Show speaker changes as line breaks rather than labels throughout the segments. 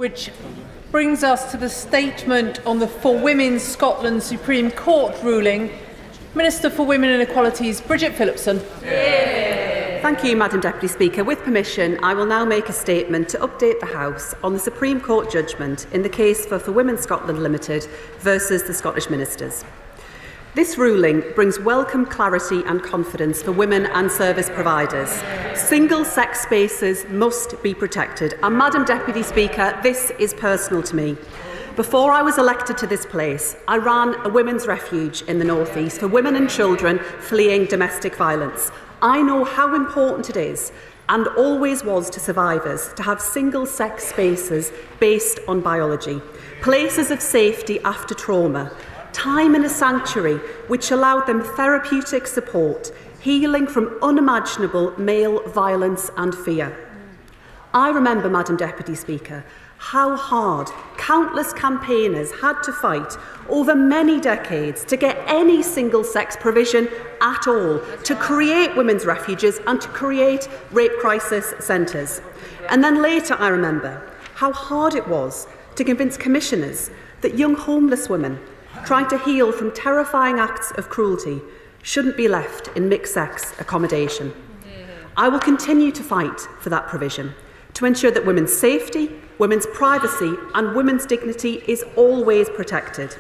Which brings us to the statement on the For Women Scotland Supreme Court ruling. Minister for Women and Equalities, Bridget Phillipson.
Thank you, Madam Deputy Speaker. With permission, I will now make a statement to update the House on the Supreme Court judgment in the case for Women Scotland Limited versus the Scottish Ministers. This ruling brings welcome clarity and confidence for women and service providers. Single-sex spaces must be protected. And Madam Deputy Speaker, this is personal to me. Before I was elected to this place, I ran a women's refuge in the North East for women and children fleeing domestic violence. I know how important it is, and always was to survivors, to have single-sex spaces based on biology, places of safety after trauma, time in a sanctuary which allowed them therapeutic support, healing from unimaginable male violence and fear. I remember, Madam Deputy Speaker, how hard countless campaigners had to fight over many decades to get any single-sex provision at all, to create women's refuges and to create rape crisis centres. And then later I remember how hard it was to convince commissioners that young homeless women trying to heal from terrifying acts of cruelty shouldn't be left in mixed-sex accommodation. I will continue to fight for that provision to ensure that women's safety, women's privacy and women's dignity is always protected.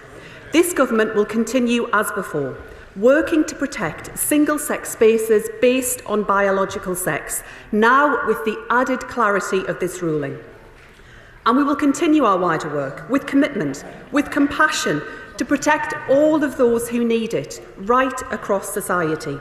This government will continue as before, working to protect single-sex spaces based on biological sex, now with the added clarity of this ruling. And we will continue our wider work with commitment, with compassion, to protect all of those who need it right across society.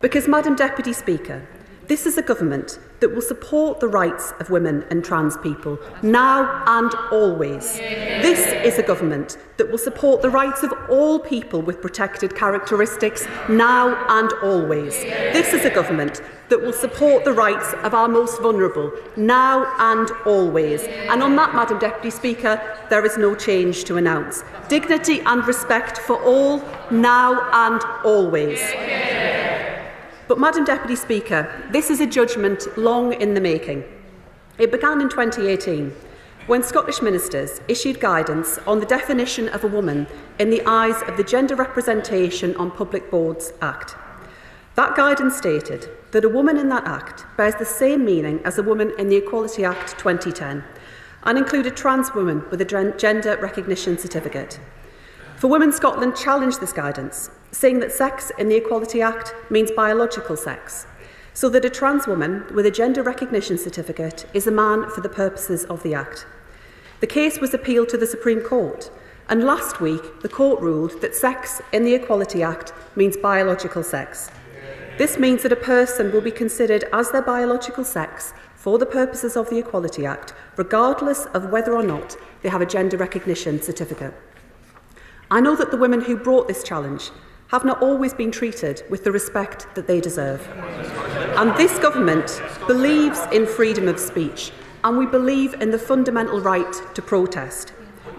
Because, Madam Deputy Speaker, this is a government that will support the rights of women and trans people now and always. This is a government that will support the rights of all people with protected characteristics now and always. This is a government that will support the rights of our most vulnerable now and always. And on that, Madam Deputy Speaker, there is no change to announce. Dignity and respect for all now and always. But, Madam Deputy Speaker, this is a judgment long in the making. It began in 2018, when Scottish ministers issued guidance on the definition of a woman in the eyes of the Gender Representation on Public Boards Act. That guidance stated that a woman in that Act bears the same meaning as a woman in the Equality Act 2010 and included trans women with a gender recognition certificate. For Women Scotland challenged this guidance, saying that sex in the Equality Act means biological sex, so that a trans woman with a gender recognition certificate is a man for the purposes of the Act. The case was appealed to the Supreme Court, and last week the court ruled that sex in the Equality Act means biological sex. This means that a person will be considered as their biological sex for the purposes of the Equality Act, regardless of whether or not they have a gender recognition certificate. I know that the women who brought this challenge have not always been treated with the respect that they deserve. And this government believes in freedom of speech, and we believe in the fundamental right to protest.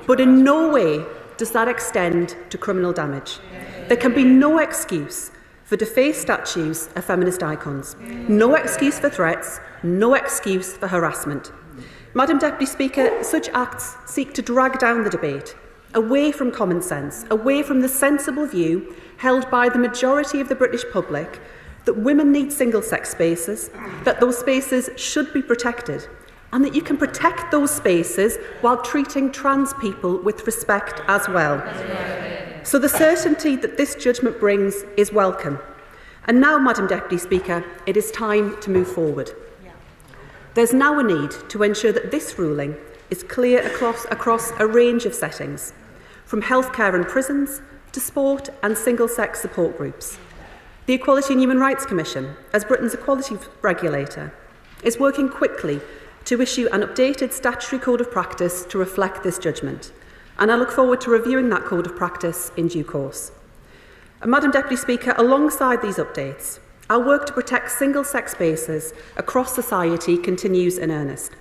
But in no way does that extend to criminal damage. There can be no excuse for defaced statues of feminist icons, no excuse for threats, no excuse for harassment. Madam Deputy Speaker, such acts seek to drag down the debate away from common sense, away from the sensible view held by the majority of the British public that women need single-sex spaces, that those spaces should be protected, and that you can protect those spaces while treating trans people with respect as well. So the certainty that this judgment brings is welcome. And now, Madam Deputy Speaker, it is time to move forward. There's now a need to ensure that this ruling is clear across a range of settings, from healthcare and prisons to sport and single-sex support groups. The Equality and Human Rights Commission, as Britain's equality regulator, is working quickly to issue an updated statutory code of practice to reflect this judgment, and I look forward to reviewing that code of practice in due course. And Madam Deputy Speaker, alongside these updates, our work to protect single-sex spaces across society continues in earnest.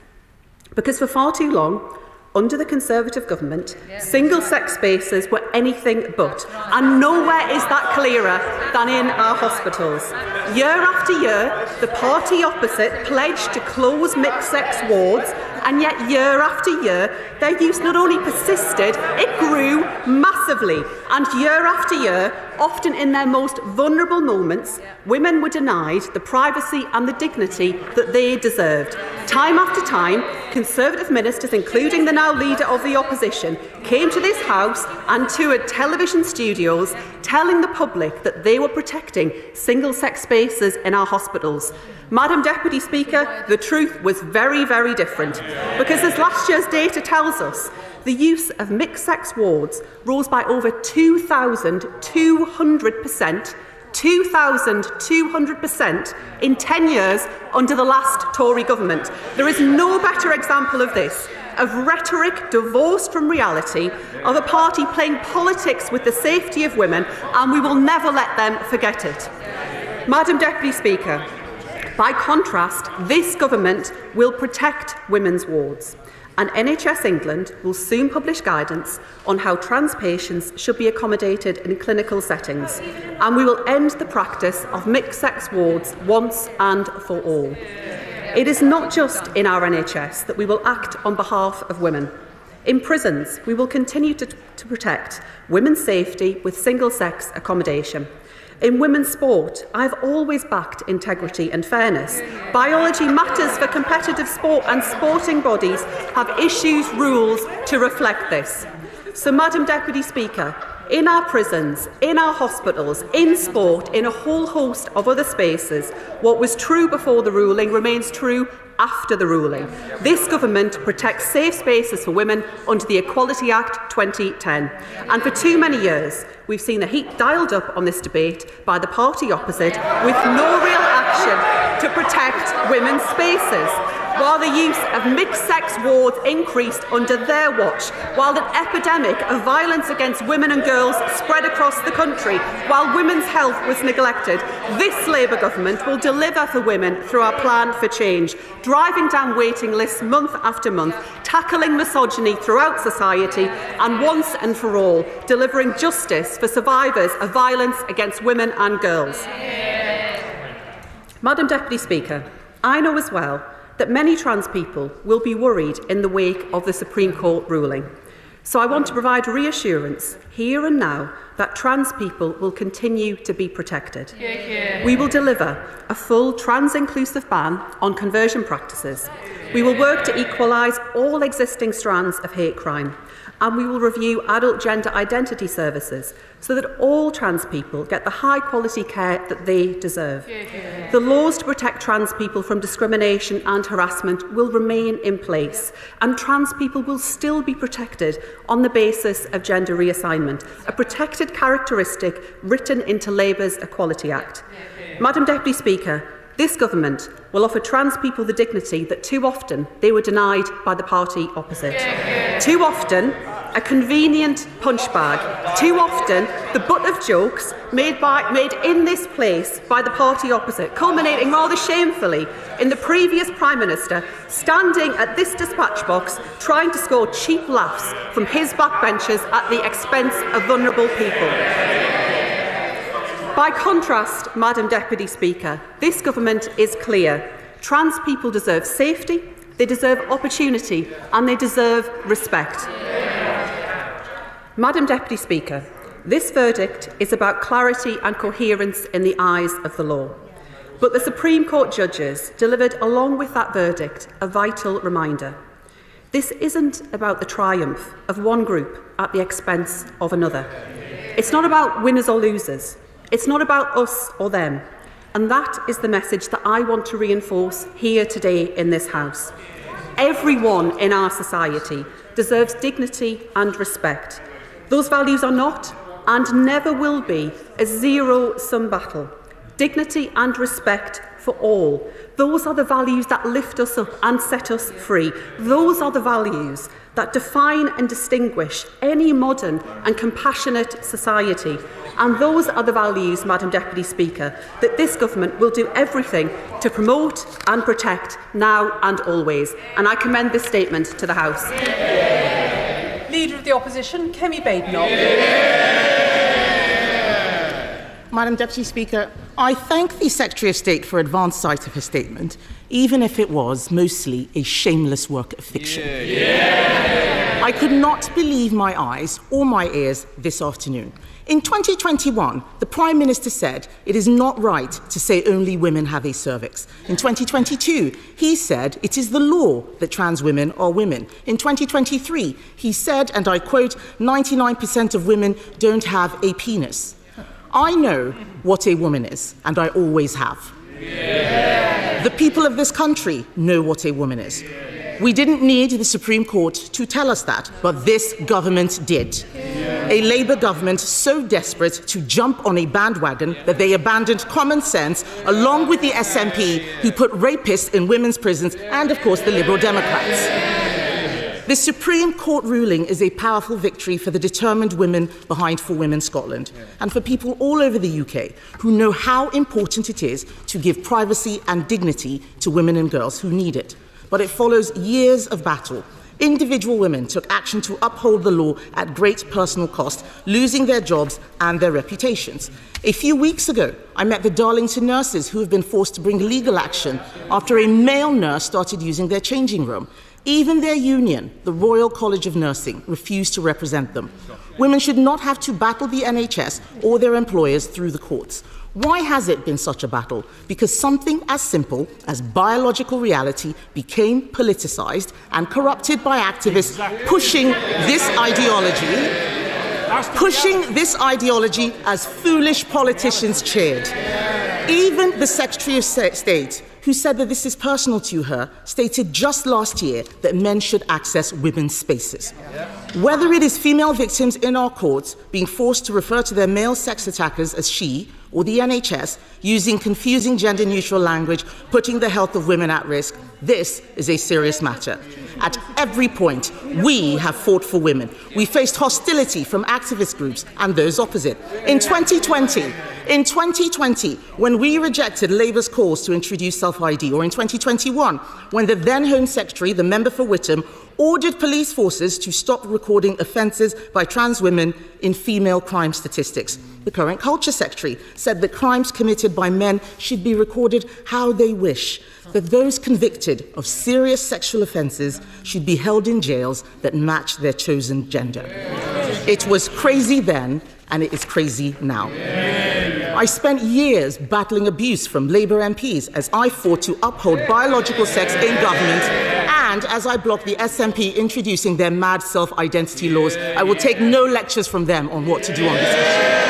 Because for far too long, under the Conservative government, single-sex spaces were anything but, and nowhere is that clearer than in our hospitals. Year after year, the party opposite pledged to close mixed-sex wards and yet year after year their use not only persisted, it grew massively, and year after year, often in their most vulnerable moments, women were denied the privacy and the dignity that they deserved. Time after time, Conservative ministers, including the now leader of the opposition, came to this House and toured television studios telling the public that they were protecting single-sex spaces in our hospitals. Madam Deputy Speaker, the truth was very, very different, because as last year's data tells us, the use of mixed-sex wards rose by over 2,200%, 2,200% in 10 years under the last Tory government. There is no better example of this, of rhetoric divorced from reality, of a party playing politics with the safety of women, and we will never let them forget it. Madam Deputy Speaker, by contrast, this government will protect women's wards, and NHS England will soon publish guidance on how trans patients should be accommodated in clinical settings, and we will end the practice of mixed-sex wards once and for all. It is not just in our NHS that we will act on behalf of women. In prisons, we will continue to protect women's safety with single-sex accommodation. In women's sport, I have always backed integrity and fairness. Biology matters for competitive sport, and sporting bodies have issued rules to reflect this. So, Madam Deputy Speaker, in our prisons, in our hospitals, in sport, in a whole host of other spaces, what was true before the ruling remains true after the ruling. This government protects safe spaces for women under the Equality Act 2010. And for too many years, we've seen the heat dialed up on this debate by the party opposite, with no real action to protect women's spaces. While the use of mixed-sex wards increased under their watch, while an epidemic of violence against women and girls spread across the country, while women's health was neglected, this Labour government will deliver for women through our plan for change, driving down waiting lists month after month, tackling misogyny throughout society, and once and for all, delivering justice for survivors of violence against women and girls. Madam Deputy Speaker, I know as well that many trans people will be worried in the wake of the Supreme Court ruling. So I want to provide reassurance here and now that trans people will continue to be protected. We will deliver a full trans-inclusive ban on conversion practices. We will work to equalise all existing strands of hate crime. And we will review adult gender identity services so that all trans people get the high-quality care that they deserve. The laws to protect trans people from discrimination and harassment will remain in place, and trans people will still be protected on the basis of gender reassignment, a protected characteristic written into Labour's Equality Act. Madam Deputy Speaker, this government will offer trans people the dignity that too often they were denied by the party opposite. Too often, a convenient punch bag. Too often, the butt of jokes made in this place by the party opposite, culminating rather shamefully in the previous Prime Minister standing at this dispatch box trying to score cheap laughs from his backbenchers at the expense of vulnerable people. By contrast, Madam Deputy Speaker, this government is clear. Trans people deserve safety, they deserve opportunity, and they deserve respect. Madam Deputy Speaker, this verdict is about clarity and coherence in the eyes of the law. But the Supreme Court judges delivered along with that verdict a vital reminder. This isn't about the triumph of one group at the expense of another. It's not about winners or losers. It's not about us or them. And that is the message that I want to reinforce here today in this House. Everyone in our society deserves dignity and respect. Those values are not and never will be a zero-sum battle. Dignity and respect for all. Those are the values that lift us up and set us free. Those are the values that define and distinguish any modern and compassionate society. And those are the values, Madam Deputy Speaker, that this government will do everything to promote and protect now and always. And I commend this statement to the House.
Leader of the Opposition, Kemi Badenoch.
Madam Deputy Speaker, I thank the Secretary of State for advance sight of her statement, even if it was mostly a shameless work of fiction. I could not believe my eyes or my ears this afternoon. In 2021, the Prime Minister said it is not right to say only women have a cervix. In 2022, he said it is the law that trans women are women. In 2023, he said, and I quote, 99% of women don't have a penis. I know what a woman is, and I always have. The people of this country know what a woman is. We didn't need the Supreme Court to tell us that, but this government did. A Labour government so desperate to jump on a bandwagon that they abandoned common sense, along with the SNP, who put rapists in women's prisons, and of course the Liberal Democrats. The Supreme Court ruling is a powerful victory for the determined women behind For Women Scotland and for people all over the UK who know how important it is to give privacy and dignity to women and girls who need it. But it follows years of battle. Individual women took action to uphold the law at great personal cost, losing their jobs and their reputations. A few weeks ago, I met the Darlington nurses who have been forced to bring legal action after a male nurse started using their changing room. Even their union, the Royal College of Nursing, refused to represent them. Women should not have to battle the NHS or their employers through the courts. Why has it been such a battle? Because something as simple as biological reality became politicized and corrupted by activists pushing this ideology as foolish politicians cheered. Even the Secretary of State, who said that this is personal to her, stated just last year that men should access women's spaces. Whether it is female victims in our courts being forced to refer to their male sex attackers as she, or the NHS using confusing gender-neutral language, putting the health of women at risk, this is a serious matter. At every point, we have fought for women. We faced hostility from activist groups and those opposite. In 2020, when we rejected Labour's calls to introduce self-ID, or in 2021, when the then Home Secretary, the member for Whittam, ordered police forces to stop recording offences by trans women in female crime statistics. The current Culture Secretary said that crimes committed by men should be recorded how they wish, that those convicted of serious sexual offences should be held in jails that match their chosen gender. It was crazy then, and it is crazy now. I spent years battling abuse from Labour MPs as I fought to uphold biological sex in government, and as I blocked the SNP introducing their mad self-identity laws. I will take no lectures from them on what to do on this issue.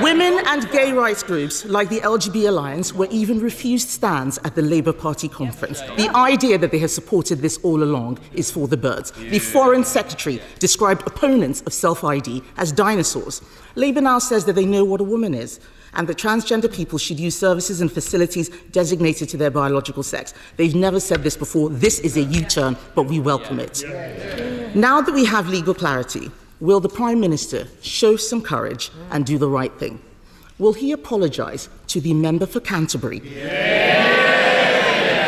Women and gay rights groups like the LGB Alliance were even refused stands at the Labour Party conference. The idea that they have supported this all along is for the birds. The Foreign Secretary described opponents of self-ID as dinosaurs. Labour now says that they know what a woman is and that transgender people should use services and facilities designated to their biological sex. They've never said this before. This is a U-turn, but we welcome it. Now that we have legal clarity, will the Prime Minister show some courage and do the right thing? Will he apologise to the member for Canterbury,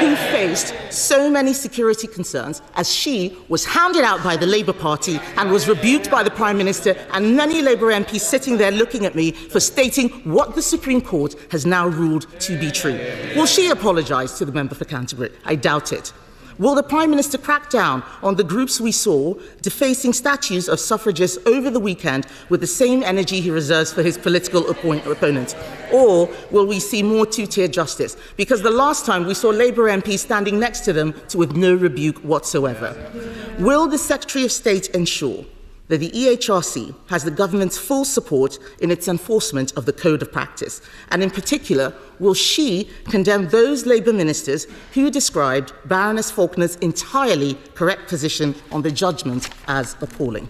who faced so many security concerns as she was hounded out by the Labour Party and was rebuked by the Prime Minister and many Labour MPs sitting there looking at me for stating what the Supreme Court has now ruled to be true? Will she apologise to the member for Canterbury? I doubt it. Will the Prime Minister crack down on the groups we saw defacing statues of suffragists over the weekend with the same energy he reserves for his political opponents? Or will we see more two-tier justice? Because the last time we saw Labour MPs standing next to them with no rebuke whatsoever. Will the Secretary of State ensure that the EHRC has the government's full support in its enforcement of the Code of Practice? And in particular, will she condemn those Labour ministers who described Baroness Faulkner's entirely correct position on the judgment as appalling?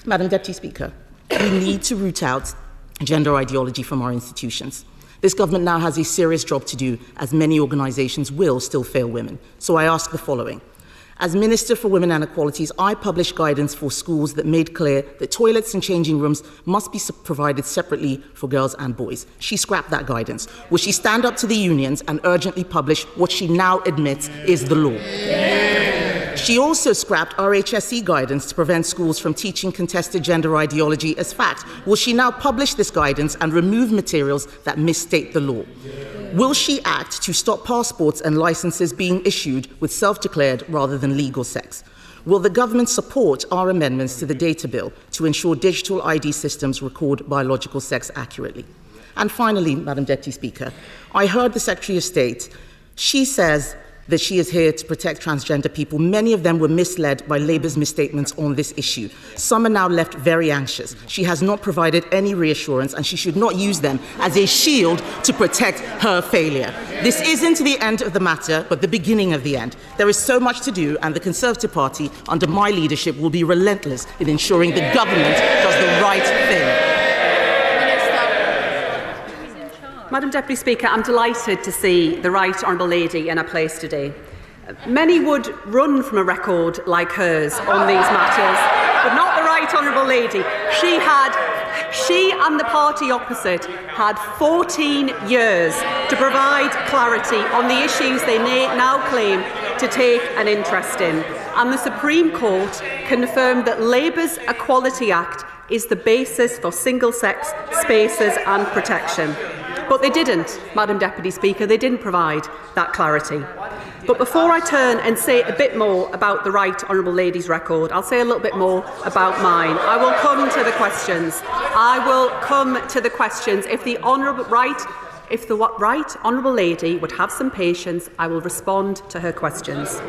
Madam Deputy Speaker, we need to root out gender ideology from our institutions. This government now has a serious job to do, as many organisations will still fail women. So I ask the following. As Minister for Women and Equalities, I published guidance for schools that made clear that toilets and changing rooms must be provided separately for girls and boys. She scrapped that guidance. Will she stand up to the unions and urgently publish what she now admits is the law? She also scrapped RHSE guidance to prevent schools from teaching contested gender ideology as fact. Will she now publish this guidance and remove materials that misstate the law? Will she act to stop passports and licences being issued with self-declared rather than legal sex? Will the government support our amendments to the data bill to ensure digital ID systems record biological sex accurately? And finally, Madam Deputy Speaker, I heard the Secretary of State. She says that she is here to protect transgender people. Many of them were misled by Labour's misstatements on this issue. Some are now left very anxious. She has not provided any reassurance, and she should not use them as a shield to protect her failure. This isn't the end of the matter, but the beginning of the end. There is so much to do, and the Conservative Party, under my leadership, will be relentless in ensuring the government does the right thing.
Madam Deputy Speaker, I'm delighted to see the Right Honourable Lady in her place today. Many would run from a record like hers on these matters, but not the Right Honourable Lady. She and the party opposite had 14 years to provide clarity on the issues they now claim to take an interest in. And the Supreme Court confirmed that Labour's Equality Act is the basis for single-sex spaces and protection. But they didn't, Madam Deputy Speaker, they didn't provide that clarity. But before I turn and say a bit more about the Right Honourable Lady's record, I'll say a little bit more about mine. I will come to the questions. If the Right Honourable Lady would have some patience, I will respond to her questions.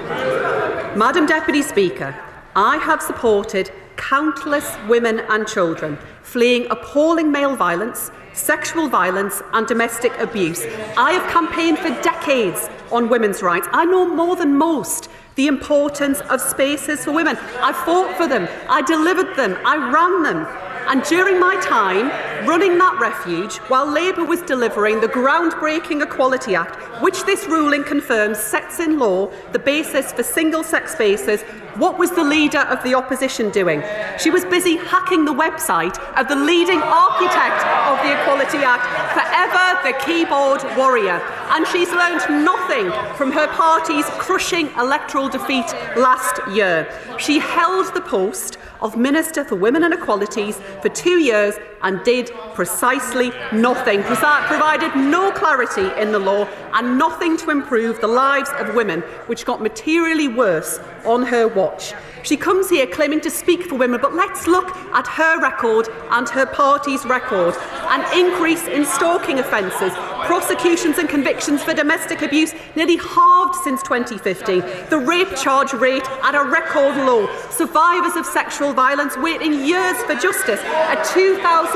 Madam Deputy Speaker, I have supported countless women and children fleeing appalling male violence, sexual violence and domestic abuse. I have campaigned for decades on women's rights. I know more than most the importance of spaces for women. I fought for them, I delivered them, I ran them. And during my time running that refuge, while Labour was delivering the groundbreaking Equality Act, which this ruling confirms sets in law the basis for single-sex spaces, what was the leader of the opposition doing? She was busy hacking the website of the leading architect of the Equality Act, forever the keyboard warrior. And she's learned nothing from her party's crushing electoral defeat last year. She held the post of Minister for Women and Equalities for 2 years and did precisely nothing, provided no clarity in the law and nothing to improve the lives of women, which got materially worse on her watch. She comes here claiming to speak for women, but let's look at her record and her party's record. An increase in stalking offences, prosecutions and convictions for domestic abuse nearly halved since 2015. The rape charge rate at a record low. Survivors of sexual violence waiting years for justice. A 2,000%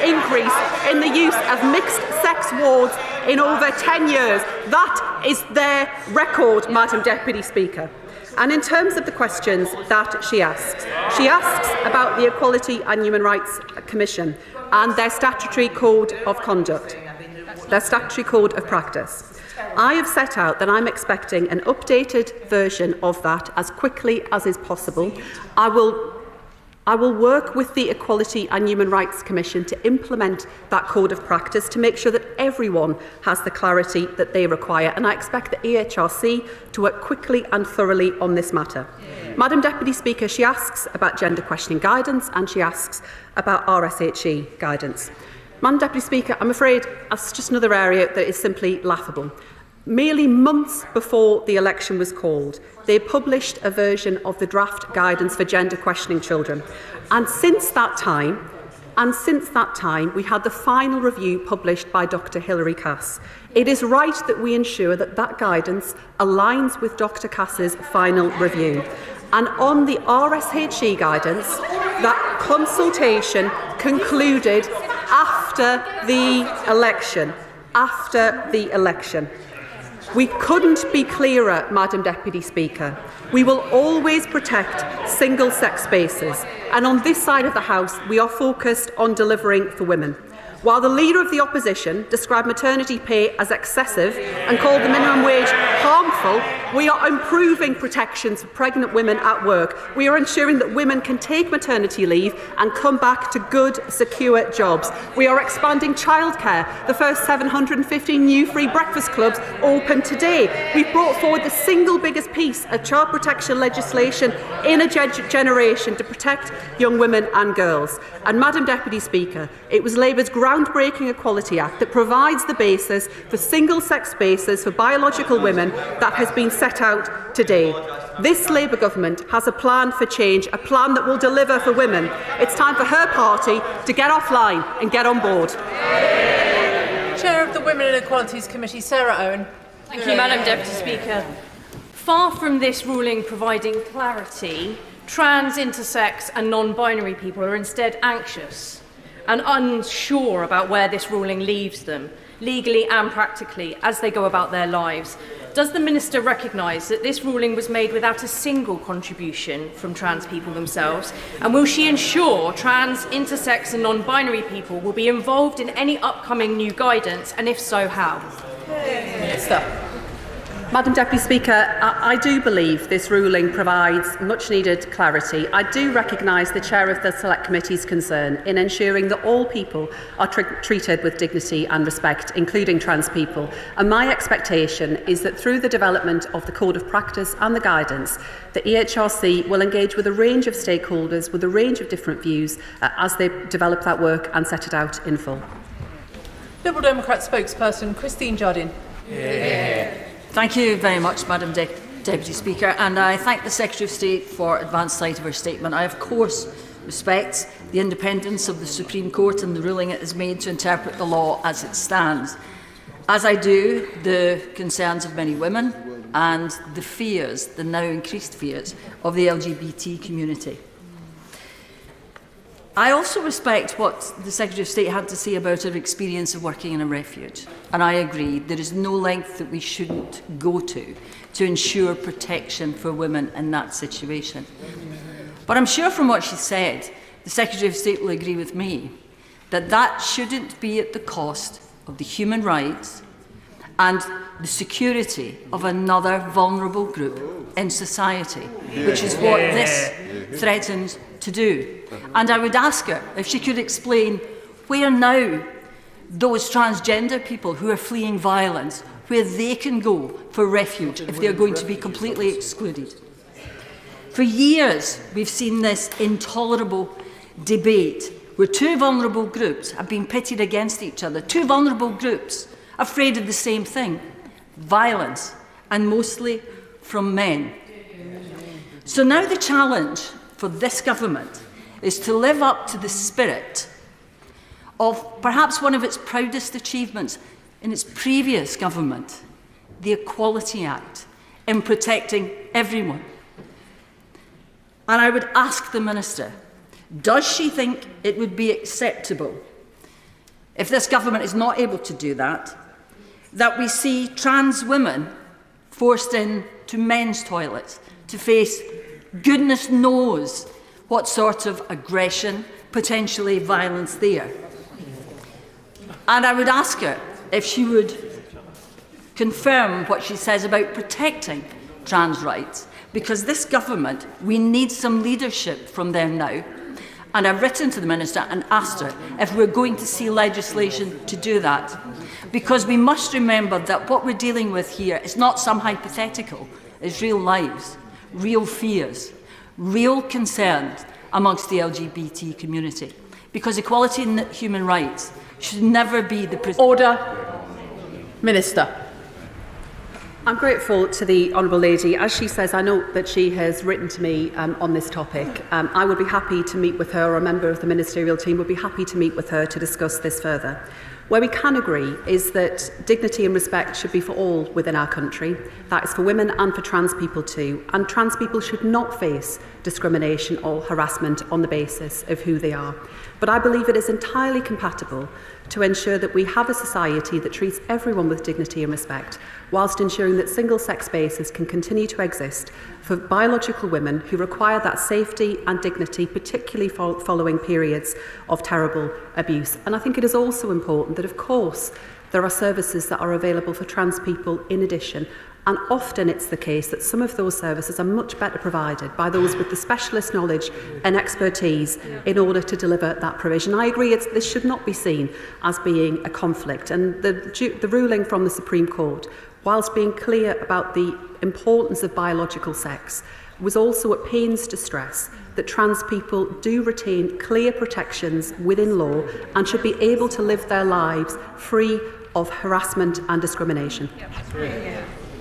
increase in the use of mixed-sex wards in over 10 years. That is their record, Madam Deputy Speaker. And in terms of the questions that she asks about the Equality and Human Rights Commission and their statutory code of conduct, their statutory code of practice. I have set out that I'm expecting an updated version of that as quickly as is possible. I will work with the Equality and Human Rights Commission to implement that code of practice to make sure that everyone has the clarity that they require, and I expect the EHRC to work quickly and thoroughly on this matter. Madam Deputy Speaker, she asks about gender questioning guidance and she asks about RSHE guidance. Madam Deputy Speaker, I'm afraid that's just another area that is simply laughable. Merely months before the election was called, they published a version of the draft guidance for gender questioning children. And since that time, we had the final review published by Dr. Hilary Cass. It is right that we ensure that that guidance aligns with Dr. Cass's final review. And on the RSHE guidance, that consultation concluded after the election. We couldn't be clearer, Madam Deputy Speaker. We will always protect single-sex spaces, and on this side of the House, we are focused on delivering for women. While the Leader of the Opposition described maternity pay as excessive and called the minimum wage harmful, we are improving protections for pregnant women at work. We are ensuring that women can take maternity leave and come back to good, secure jobs. We are expanding childcare. The first 750 new free breakfast clubs open today. We've brought forward the single biggest piece of child protection legislation in a generation to protect young women and girls. And, Madam Deputy Speaker, it was Labour's groundbreaking Equality Act that provides the basis for single-sex spaces for biological women that has been set out today. This Labour government has a plan for change, a plan that will deliver for women. It's time for her party to get offline and get on board.
Chair of the Women and Equalities Committee, Sarah Owen.
Thank you, Madam Deputy Speaker. Far from this ruling providing clarity, trans, intersex and non-binary people are instead anxious and unsure about where this ruling leaves them, legally and practically, as they go about their lives. Does the Minister recognise that this ruling was made without a single contribution from trans people themselves? And will she ensure trans, intersex and non-binary people will be involved in any upcoming new guidance, and if so, how?
Minister.
Madam Deputy Speaker, I do believe this ruling provides much-needed clarity. I do recognise the Chair of the Select Committee's concern in ensuring that all people are treated with dignity and respect, including trans people. And my expectation is that through the development of the Code of Practice and the guidance, the EHRC will engage with a range of stakeholders with a range of different views as they develop that work and set it out in full.
Liberal Democrat spokesperson Christine Jardine.
Thank you very much, Madam Deputy Speaker, and I thank the Secretary of State for advance sight of her statement. I, of course, respect the independence of the Supreme Court and the ruling it has made to interpret the law as it stands, as I do the concerns of many women and the fears, the now increased fears, of the LGBT community. I also respect what the Secretary of State had to say about her experience of working in a refuge. And I agree, there is no length that we shouldn't go to ensure protection for women in that situation. But I'm sure from what she said, the Secretary of State will agree with me that that shouldn't be at the cost of the human rights and the security of another vulnerable group in society, which is what this threatens to do. And I would ask her if she could explain where now those transgender people who are fleeing violence, where they can go for refuge if they're going to be completely excluded. For years, we've seen this intolerable debate where two vulnerable groups have been pitted against each other, two vulnerable groups afraid of the same thing, violence, and mostly from men. So now the challenge for this government is to live up to the spirit of perhaps one of its proudest achievements in its previous government, the Equality Act, in protecting everyone. And I would ask the Minister, does she think it would be acceptable, if this government is not able to do that, that we see trans women forced into men's toilets to face goodness knows what sort of aggression, potentially violence there? And I would ask her if she would confirm what she says about protecting trans rights, because this government, we need some leadership from them now. And I've written to the Minister and asked her if we're going to see legislation to do that. Because we must remember that what we're dealing with here is not some hypothetical, it's real lives, real fears, real concerns amongst the LGBT community. Because equality and human rights should never be the...
Order. Minister.
I'm grateful to the Honourable Lady. As she says, I know that she has written to me on this topic. I would be happy to meet with her, or a member of the ministerial team would be happy to meet with her to discuss this further. Where we can agree is that dignity and respect should be for all within our country. That is for women and for trans people too. And trans people should not face discrimination or harassment on the basis of who they are. But I believe it is entirely compatible to ensure that we have a society that treats everyone with dignity and respect, whilst ensuring that single-sex spaces can continue to exist for biological women who require that safety and dignity, particularly following periods of terrible abuse. And I think it is also important that, of course, there are services that are available for trans people in addition. And often it's the case that some of those services are much better provided by those with the specialist knowledge and expertise in order to deliver that provision. I agree this should not be seen as being a conflict. And the ruling from the Supreme Court, whilst being clear about the importance of biological sex, was also at pains to stress that trans people do retain clear protections within law and should be able to live their lives free of harassment and discrimination.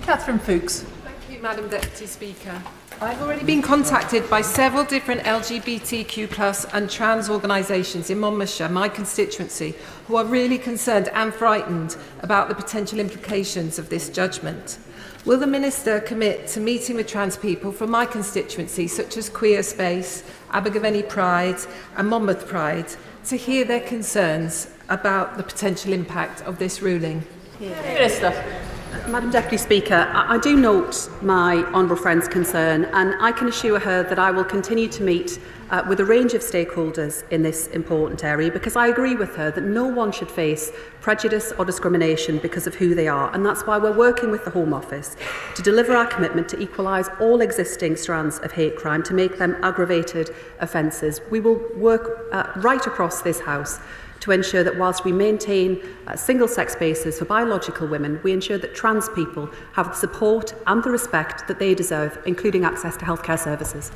Catherine Fuchs.
Thank you, Madam Deputy Speaker. I've already been contacted by several different LGBTQ+ and trans organisations in Monmouthshire, my constituency, who are really concerned and frightened about the potential implications of this judgment. Will the Minister commit to meeting with trans people from my constituency, such as Queer Space, Abergavenny Pride and Monmouth Pride, to hear their concerns about the potential impact of this ruling?
Minister.
Madam Deputy Speaker, I do note my honourable friend's concern, and I can assure her that I will continue to meet with a range of stakeholders in this important area, because I agree with her that no one should face prejudice or discrimination because of who they are, and that's why we're working with the Home Office to deliver our commitment to equalise all existing strands of hate crime, to make them aggravated offences. We will work right across this House to ensure that whilst we maintain single-sex spaces for biological women, we ensure that trans people have the support and the respect that they deserve, including access to healthcare services.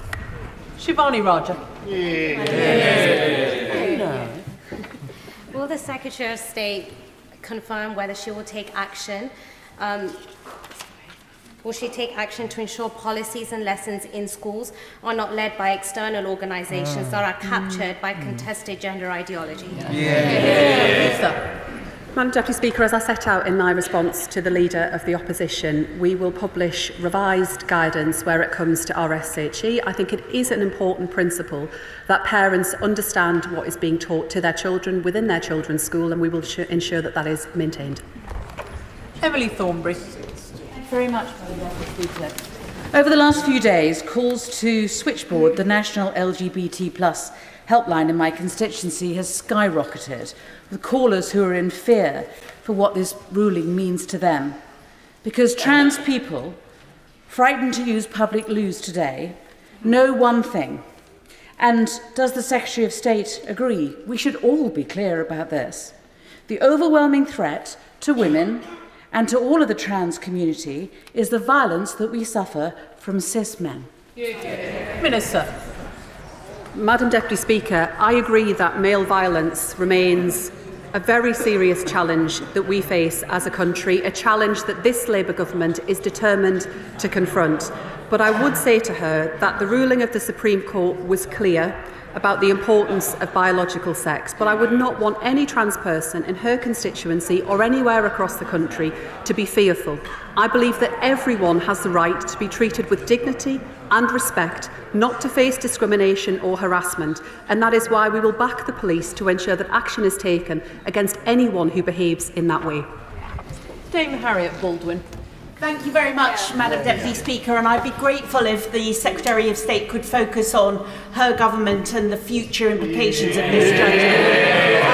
Shivani Raja.
Will the Secretary of State confirm whether she will take action? Will she take action to ensure policies and lessons in schools are not led by external organisations that are captured by contested gender ideology?
Madam Deputy Speaker, as I set out in my response to the Leader of the Opposition, we will publish revised guidance where it comes to RSHE. I think it is an important principle that parents understand what is being taught to their children within their children's school, and we will ensure that that is maintained.
Emily Thornberry.
Very much, Madam Deputy Speaker. Over the last few days, calls to Switchboard, the national LGBT+ helpline in my constituency, has skyrocketed, with callers who are in fear for what this ruling means to them. Because trans people, frightened to use public loos today, know one thing. And does the Secretary of State agree? We should all be clear about this. The overwhelming threat to women and to all of the trans community is the violence that we suffer from cis men.
Minister.
Madam Deputy Speaker, I agree that male violence remains a very serious challenge that we face as a country, a challenge that this Labour government is determined to confront. But I would say to her that the ruling of the Supreme Court was clear about the importance of biological sex, but I would not want any trans person in her constituency or anywhere across the country to be fearful. I believe that everyone has the right to be treated with dignity and respect, not to face discrimination or harassment, and that is why we will back the police to ensure that action is taken against anyone who behaves in that way.
Dame Harriet Baldwin.
Thank you very much, Madam Deputy Speaker, and I'd be grateful if the Secretary of State could focus on her government and the future implications of this judgment.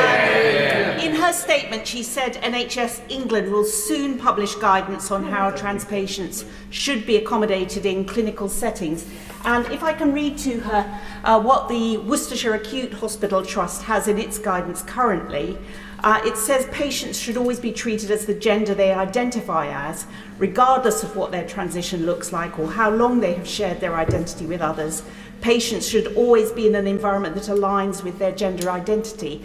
In her statement, she said NHS England will soon publish guidance on how trans patients should be accommodated in clinical settings. And if I can read to her what the Worcestershire Acute Hospital Trust has in its guidance currently, it says patients should always be treated as the gender they identify as, regardless of what their transition looks like or how long they have shared their identity with others. Patients should always be in an environment that aligns with their gender identity.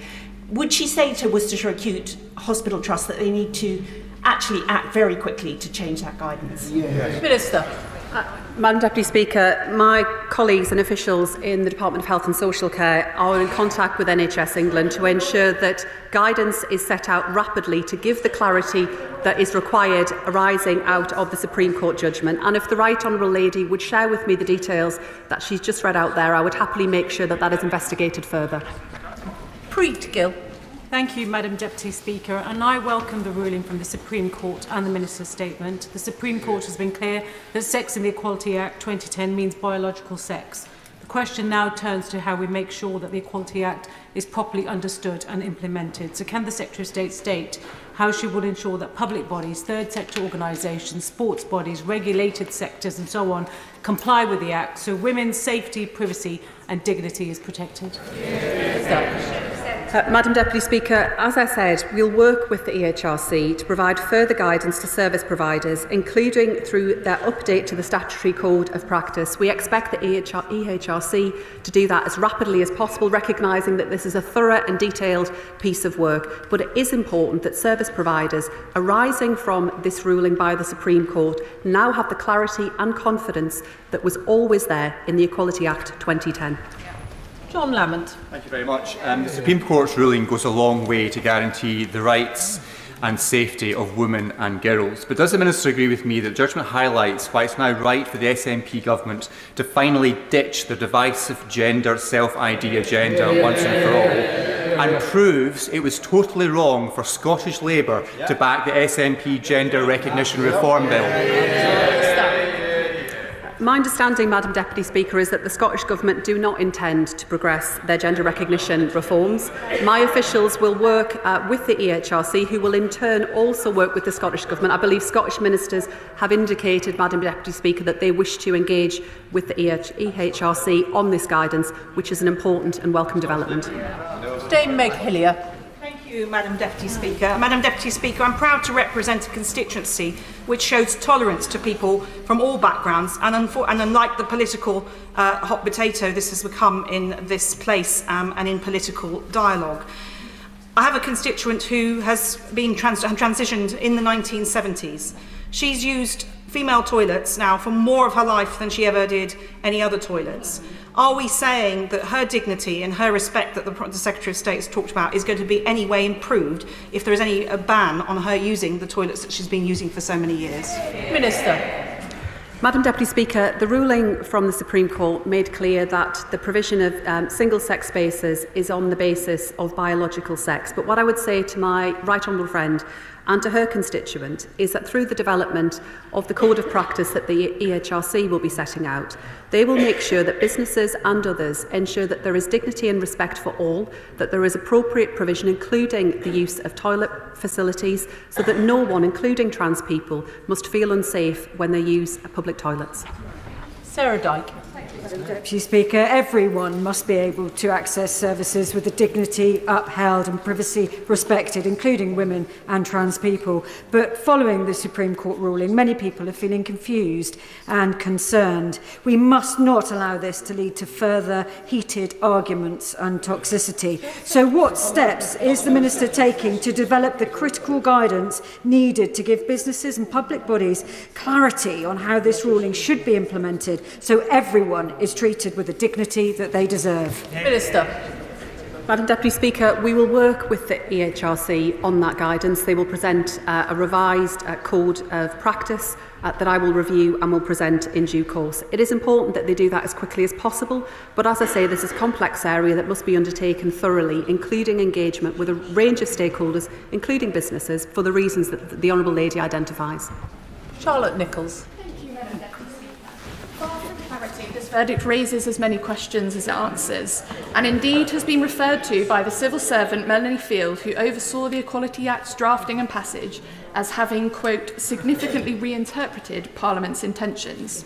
Would she say to Worcestershire Acute Hospital Trust that they need to actually act very quickly to change that guidance?
Minister.
Madam Deputy Speaker, my colleagues and officials in the Department of Health and Social Care are in contact with NHS England to ensure that guidance is set out rapidly to give the clarity that is required arising out of the Supreme Court judgment. And if the Right Honourable Lady would share with me the details that she's just read out there, I would happily make sure that that is investigated further.
Preet Gill.
Thank you, Madam Deputy Speaker, and I welcome the ruling from the Supreme Court and the Minister's statement. The Supreme Court has been clear that Sex and the Equality Act 2010 means biological sex. The question now turns to how we make sure that the Equality Act is properly understood and implemented. So can the Secretary of State state how she will ensure that public bodies, third sector organisations, sports bodies, regulated sectors and so on comply with the Act so women's safety, privacy and dignity is protected?
Madam Deputy Speaker, as I said, we'll work with the EHRC to provide further guidance to service providers, including through their update to the Statutory Code of Practice. We expect the EHRC to do that as rapidly as possible, recognising that this is a thorough and detailed piece of work. But it is important that service providers arising from this ruling by the Supreme Court now have the clarity and confidence that was always there in the Equality Act 2010.
John Lamont.
Thank you very much. The Supreme Court's ruling goes a long way to guarantee the rights and safety of women and girls. But does the Minister agree with me that the judgment highlights why it's now right for the SNP government to finally ditch the divisive gender self-ID agenda once and for all, and proves it was totally wrong for Scottish Labour to back the SNP Gender Recognition Reform Bill?
My understanding, Madam Deputy Speaker, is that the Scottish Government do not intend to progress their gender recognition reforms. My officials will work with the EHRC, who will in turn also work with the Scottish Government. I believe Scottish ministers have indicated, Madam Deputy Speaker, that they wish to engage with the EHRC on this guidance, which is an important and welcome development.
Dame Meg Hillier.
Thank you, Madam Deputy Speaker. Madam Deputy Speaker, I'm proud to represent a constituency which shows tolerance to people from all backgrounds, and unlike the political hot potato this has become in this place and in political dialogue. I have a constituent who has been transitioned in the 1970s. She's used female toilets now for more of her life than she ever did any other toilets. Are we saying that her dignity and her respect that the Secretary of State has talked about is going to be any way improved if there is any ban on her using the toilets that she's been using for so many years?
Minister.
Madam Deputy Speaker, the ruling from the Supreme Court made clear that the provision of single-sex spaces is on the basis of biological sex. But what I would say to my right honourable friend and to her constituent is that through the development of the code of practice that the EHRC will be setting out, they will make sure that businesses and others ensure that there is dignity and respect for all, that there is appropriate provision, including the use of toilet facilities, so that no one, including trans people, must feel unsafe when they use public toilets.
Sarah Dyke.
Deputy Speaker, everyone must be able to access services with the dignity upheld and privacy respected, including women and trans people. But following the Supreme Court ruling, many people are feeling confused and concerned. We must not allow this to lead to further heated arguments and toxicity. So what steps is the Minister taking to develop the critical guidance needed to give businesses and public bodies clarity on how this ruling should be implemented so everyone is treated with the dignity that they deserve?
Minister.
Madam Deputy Speaker, we will work with the EHRC on that guidance. They will present a revised code of practice that I will review and will present in due course. It is important that they do that as quickly as possible, but as I say, this is a complex area that must be undertaken thoroughly, including engagement with a range of stakeholders, including businesses, for the reasons that the Honourable Lady identifies.
Charlotte Nichols.
This verdict raises as many questions as it answers, and indeed has been referred to by the civil servant Melanie Field, who oversaw the Equality Act's drafting and passage, as having, quote, significantly reinterpreted Parliament's intentions.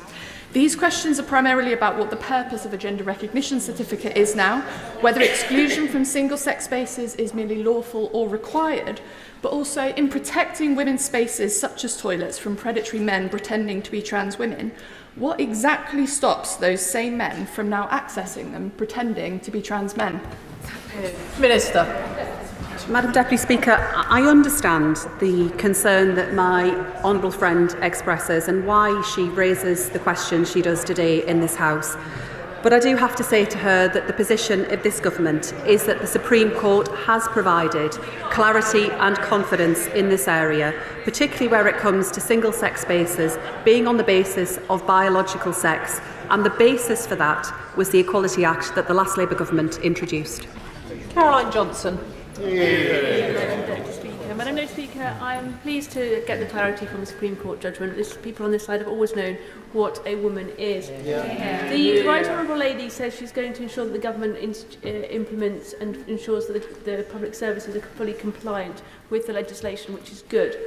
These questions are primarily about what the purpose of a gender recognition certificate is now, whether exclusion from single-sex spaces is merely lawful or required, but also in protecting women's spaces such as toilets from predatory men pretending to be trans women. What exactly stops those same men from now accessing them, pretending to be trans men?
Minister.
Madam Deputy Speaker, I understand the concern that my honourable friend expresses and why she raises the question she does today in this House. But I do have to say to her that the position of this government is that the Supreme Court has provided clarity and confidence in this area, particularly where it comes to single-sex spaces being on the basis of biological sex, and the basis for that was the Equality Act that the last Labour government introduced.
Caroline Johnson.
Madam Deputy Speaker, I'm pleased to get the clarity from the Supreme Court judgment. People on this side have always known what a woman is. The Right Honourable Lady says she's going to ensure that the government implements and ensures that the public services are fully compliant with the legislation, which is good.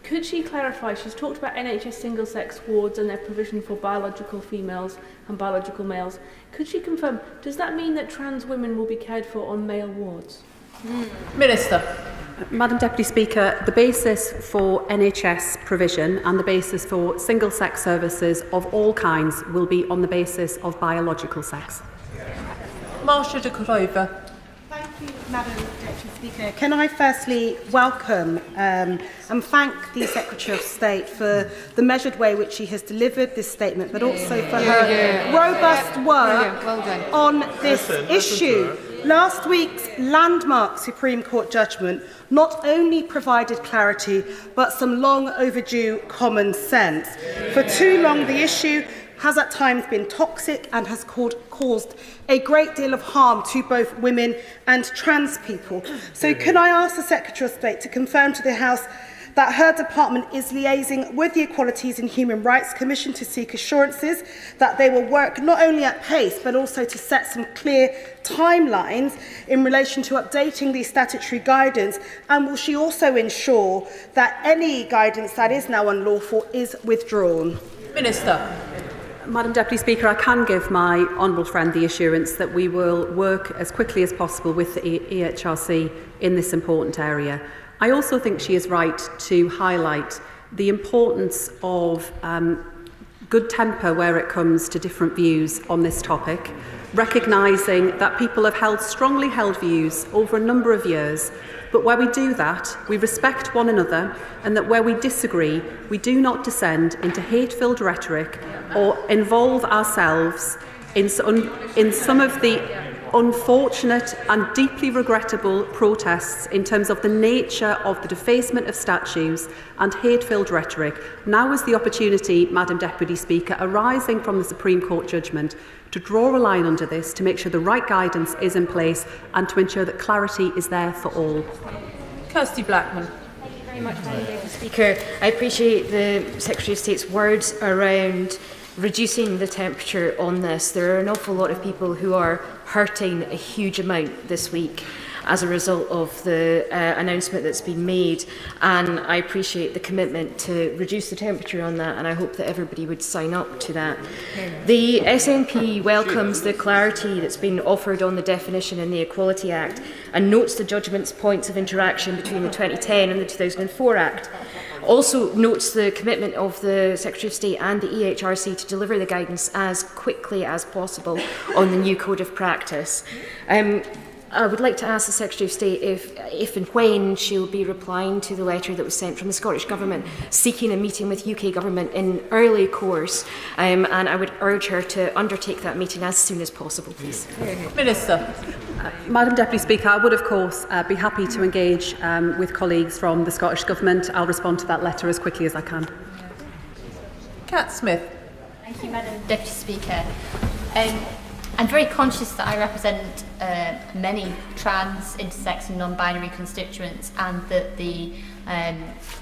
Could she clarify, she's talked about NHS single-sex wards and their provision for biological females and biological males. Could she confirm, does that mean that trans women will be cared for on male wards?
Minister.
Madam Deputy Speaker, the basis for NHS provision and the basis for single-sex services of all kinds will be on the basis of biological sex.
Marsha de Cordova.
Thank you, Madam Deputy Speaker. Can I firstly welcome and thank the Secretary of State for the measured way which she has delivered this statement, but also for her robust work on this issue. Last week's landmark Supreme Court judgment not only provided clarity, but some long overdue common sense. For too long, the issue has at times been toxic and has caused a great deal of harm to both women and trans people. So can I ask the Secretary of State to confirm to the House that her department is liaising with the Equalities and Human Rights Commission to seek assurances that they will work not only at pace but also to set some clear timelines in relation to updating the statutory guidance, and will she also ensure that any guidance that is now unlawful is withdrawn?
Minister.
Madam Deputy Speaker, I can give my honourable friend the assurance that we will work as quickly as possible with the EHRC in this important area. I also think she is right to highlight the importance of good temper where it comes to different views on this topic, recognising that people have held strongly held views over a number of years, but where we do that, we respect one another, and that where we disagree, we do not descend into hate-filled rhetoric or involve ourselves in some of the unfortunate and deeply regrettable protests in terms of the nature of the defacement of statues and hate-filled rhetoric. Now is the opportunity, Madam Deputy Speaker, arising from the Supreme Court judgment to draw a line under this, to make sure the right guidance is in place and to ensure that clarity is there for all.
Kirsty Blackman.
Thank you very much, Madam Deputy Speaker. I appreciate the Secretary of State's words around reducing the temperature on this. There are an awful lot of people who are hurting a huge amount this week as a result of the announcement that's been made, and I appreciate the commitment to reduce the temperature on that, and I hope that everybody would sign up to that. The SNP welcomes the clarity that's been offered on the definition in the Equality Act and notes the judgment's points of interaction between the 2010 and the 2004 Act. Also notes the commitment of the Secretary of State and the EHRC to deliver the guidance as quickly as possible on the new Code of Practice. I would like to ask the Secretary of State if and when she'll be replying to the letter that was sent from the Scottish Government seeking a meeting with UK Government in early course, and I would urge her to undertake that meeting as soon as possible, please.
Minister.
Madam Deputy Speaker, I would of course be happy to engage with colleagues from the Scottish Government. I'll respond to that letter as quickly as I can.
Cat Smith.
Thank you, Madam Deputy Speaker. I'm very conscious that I represent many trans, intersex and non-binary constituents, and that the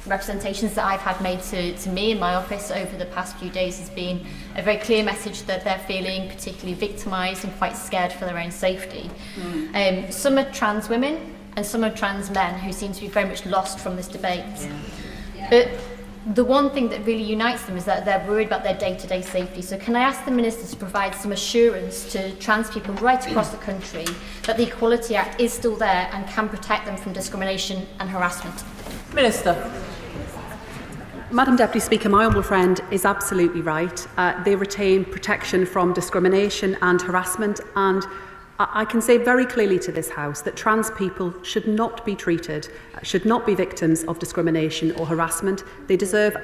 representations that I've had made to me in my office over the past few days has been a very clear message that they're feeling particularly victimised and quite scared for their own safety. Some are trans women and some are trans men who seem to be very much lost from this debate. But the one thing that really unites them is that they're worried about their day-to-day safety. So can I ask the Minister to provide some assurance to trans people right across the country that the Equality Act is still there and can protect them from discrimination and harassment?
Minister.
Madam Deputy Speaker, my honourable friend is absolutely right. They retain protection from discrimination and harassment, and I can say very clearly to this House that trans people should not be treated, should not be victims of discrimination or harassment. They deserve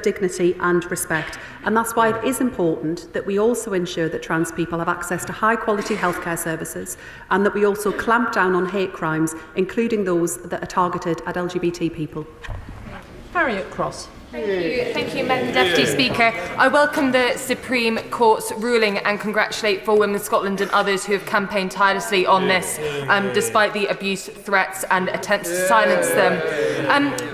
dignity and respect, and that's why it is important that we also ensure that trans people have access to high-quality healthcare services, and that we also clamp down on hate crimes, including those that are targeted at LGBT people.
Harriet Cross.
Thank you, Madam Deputy Speaker. I welcome the Supreme Court's ruling and congratulate For Women Scotland and others who have campaigned tirelessly on this, despite the abuse, threats and attempts to silence them.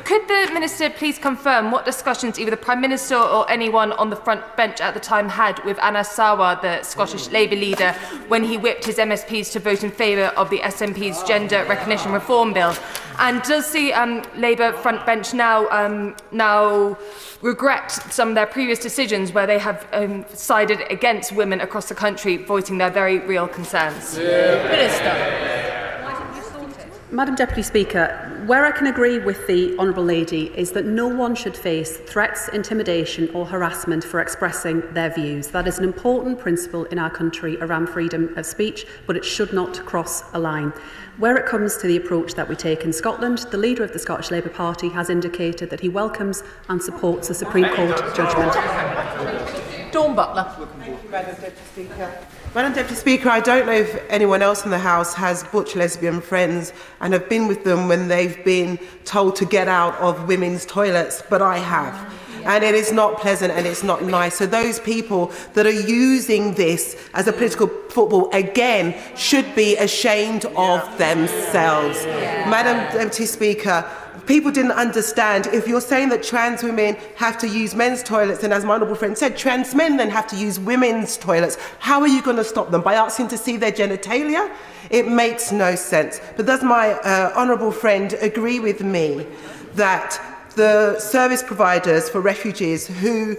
Could the Minister please confirm what discussions either the Prime Minister or anyone on the front bench at the time had with Anna Sarwar, the Scottish Labour leader, when he whipped his MSPs to vote in favour of the SNP's Gender Recognition Reform Bill? And does the Labour front bench now regret some of their previous decisions where they have sided against women across the country, voicing their very real concerns?
Minister.
Madam Deputy Speaker, where I can agree with the Honourable Lady is that no one should face threats, intimidation or harassment for expressing their views. That is an important principle in our country around freedom of speech, but it should not cross a line. Where it comes to the approach that we take in Scotland, the leader of the Scottish Labour Party has indicated that he welcomes and supports the Supreme Court judgment.
Dawn Butler.
Madam Deputy Speaker, I don't know if anyone else in the House has butch lesbian friends and have been with them when they've been told to get out of women's toilets, but I have. And it is not pleasant and it's not nice. So those people that are using this as a political football, again, should be ashamed of themselves. Madam Deputy Speaker, people didn't understand. If you're saying that trans women have to use men's toilets, and as my honourable friend said, trans men then have to use women's toilets, how are you going to stop them? By asking to see their genitalia? It makes no sense. But does my honourable friend agree with me that the service providers for refugees who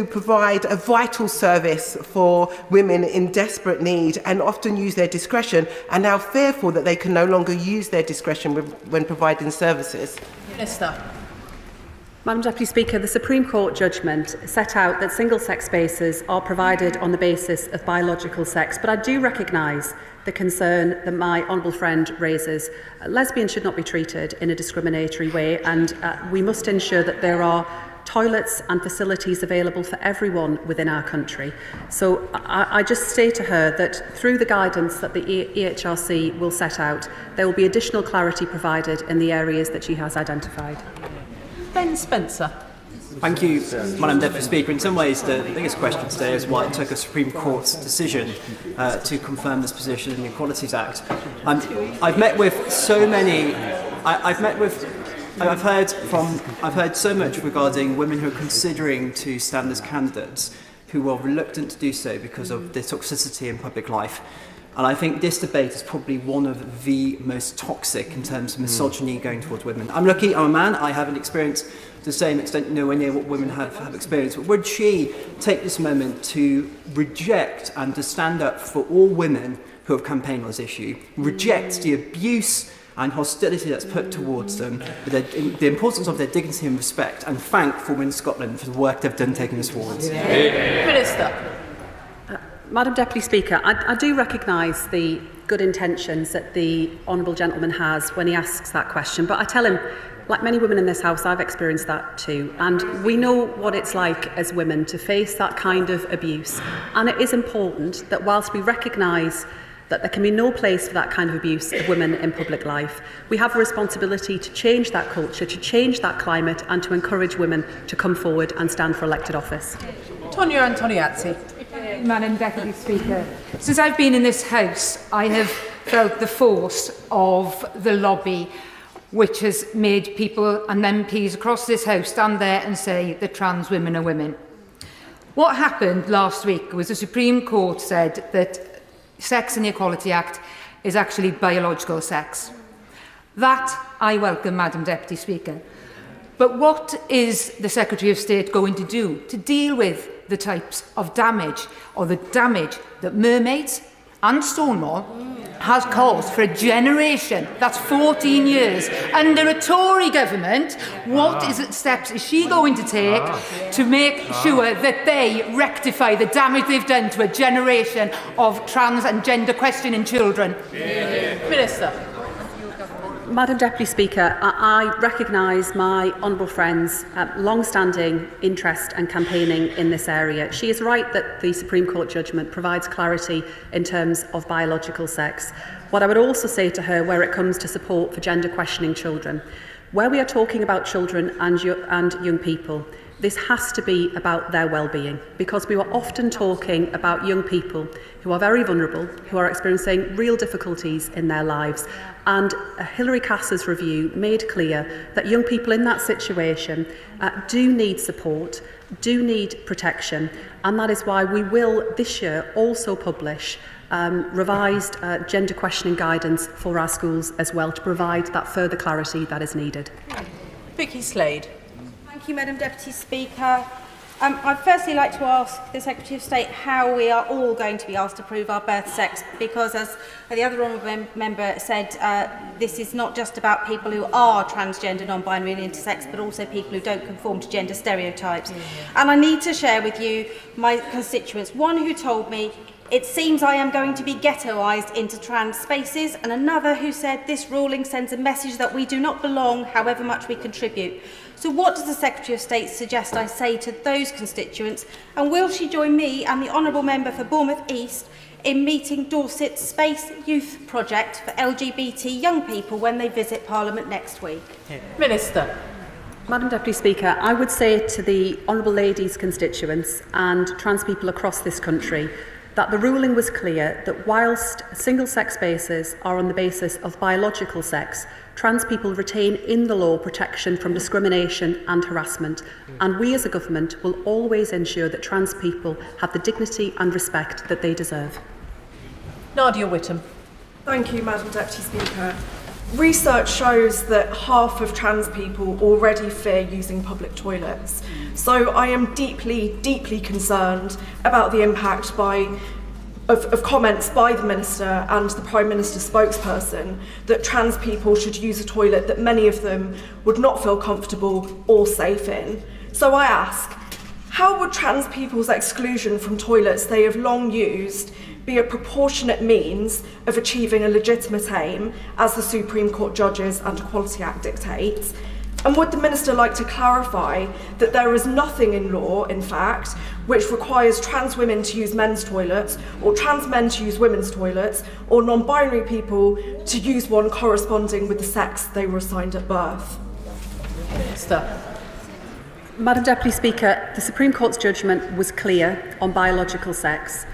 provide a vital service for women in desperate need and often use their discretion are now fearful that they can no longer use their discretion when providing services?
Minister.
Madam Deputy Speaker, the Supreme Court judgment set out that single-sex spaces are provided on the basis of biological sex, but I do recognise the concern that my honourable friend raises. Lesbians should not be treated in a discriminatory way, and we must ensure that there are toilets and facilities available for everyone within our country. So I just say to her that through the guidance that the EHRC will set out, there will be additional clarity provided in the areas that she has identified.
Ben Spencer.
Thank you, Madam Deputy Speaker. In some ways, the biggest question today is why it took a Supreme Court's decision to confirm this position in the Equalities Act. I've met with so many. I've heard so much regarding women who are considering to stand as candidates, who are reluctant to do so because of the toxicity in public life. And I think this debate is probably one of the most toxic in terms of misogyny going towards women. I'm lucky, I'm a man, I haven't experienced to the same extent nowhere near what women have experienced. But would she take this moment to reject and to stand up for all women who have campaigned on this issue, reject the abuse and hostility that's put towards them, the importance of their dignity and respect, and thank For Women Scotland for the work they've done taking this forward?
Minister.
Madam Deputy Speaker, I do recognise the good intentions that the honourable gentleman has when he asks that question, but I tell him, like many women in this House, I've experienced that too, and we know what it's like as women to face that kind of abuse, and it is important that whilst we recognise that there can be no place for that kind of abuse of women in public life, we have a responsibility to change that culture, to change that climate, and to encourage women to come forward and stand for elected office.
Tonia Antoniazzi.
Madam Deputy Speaker, since I've been in this House, I have felt the force of the lobby, which has made people and MPs across this House stand there and say that trans women are women. What happened last week was the Supreme Court said that Sex and the Equality Act is actually biological sex. That I welcome, Madam Deputy Speaker. But what is the Secretary of State going to do to deal with the types of damage, or the damage that Mermaids and Stonewall has caused for a generation? That's 14 years. Under a Tory government, what steps is she going to take to make sure that they rectify the damage they've done to a generation of trans and gender questioning children?
Minister.
Madam Deputy Speaker, I recognise my honourable friend's long-standing interest and campaigning in this area. She is right that the Supreme Court judgment provides clarity in terms of biological sex. What I would also say to her where it comes to support for gender questioning children, Where we are talking about children and young people, this has to be about their well-being, because we are often talking about young people who are very vulnerable, who are experiencing real difficulties in their lives. And Hilary Cass's review made clear that young people in that situation do need support, do need protection, and that is why we will this year also publish revised gender questioning guidance for our schools as well, to provide that further clarity that is needed.
Vicky Slade.
Thank you, Madam Deputy Speaker. I'd firstly like to ask the Secretary of State how we are all going to be asked to prove our birth sex, because as the other honourable member said, this is not just about people who are transgender, non-binary and intersex, but also people who don't conform to gender stereotypes. And I need to share with you my constituents, one who told me, "It seems I am going to be ghettoised into trans spaces," and another who said this ruling sends a message that we do not belong, however much we contribute. So what does the Secretary of State suggest I say to those constituents, and will she join me and the Honourable Member for Bournemouth East in meeting Dorset's Space Youth Project for LGBT young people when they visit Parliament next week?
Minister.
Madam Deputy Speaker, I would say to the Honourable Lady's constituents and trans people across this country that the ruling was clear that whilst single-sex spaces are on the basis of biological sex, trans people retain in the law protection from discrimination and harassment, and we as a government will always ensure that trans people have the dignity and respect that they deserve.
Nadia Whittam.
Thank you, Madam Deputy Speaker. Research shows that half of trans people already fear using public toilets. So I am deeply, deeply concerned about the impact of comments by the Minister and the Prime Minister spokesperson that trans people should use a toilet that many of them would not feel comfortable or safe in. So I ask, how would trans people's exclusion from toilets they have long used be a proportionate means of achieving a legitimate aim, as the Supreme Court judges and Equality Act dictates? And would the Minister like to clarify that there is nothing in law, in fact, which requires trans women to use men's toilets, or trans men to use women's toilets, or non-binary people to use one corresponding with the sex they were assigned at birth?
Minister.
Madam Deputy Speaker, the Supreme Court's judgment was clear on biological sex.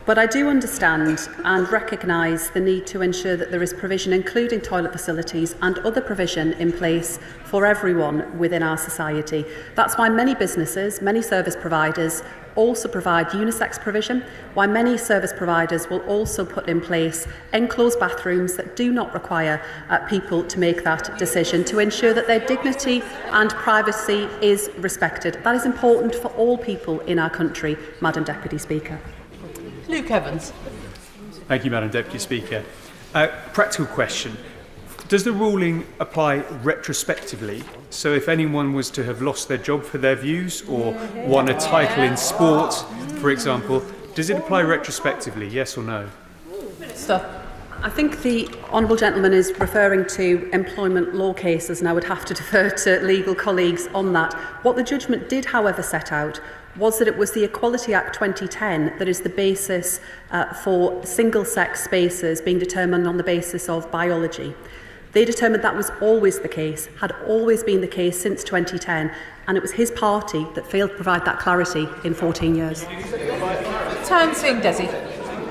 But I do understand and recognise the need to ensure that there is provision, including toilet facilities and other provision in place for everyone within our society. That's why many businesses, many service providers also provide unisex provision, why many service providers will also put in place enclosed bathrooms that do not require people to make that decision, to ensure that their dignity and privacy is respected. That is important for all people in our country, Madam Deputy Speaker.
Luke Evans.
Thank you, Madam Deputy Speaker. Practical question. Does the ruling apply retrospectively? So if anyone was to have lost their job for their views or won a title in sport, for example, does it apply retrospectively, yes or no?
Minister.
I think the Honourable Gentleman is referring to employment law cases, and I would have to defer to legal colleagues on that. What the judgment did, however, set out was that it was the Equality Act 2010 that is the basis for single-sex spaces being determined on the basis of biology. They determined that was always the case, had always been the case since 2010, and it was his party that failed to provide that clarity in 14 years.
Tan Singh Desi.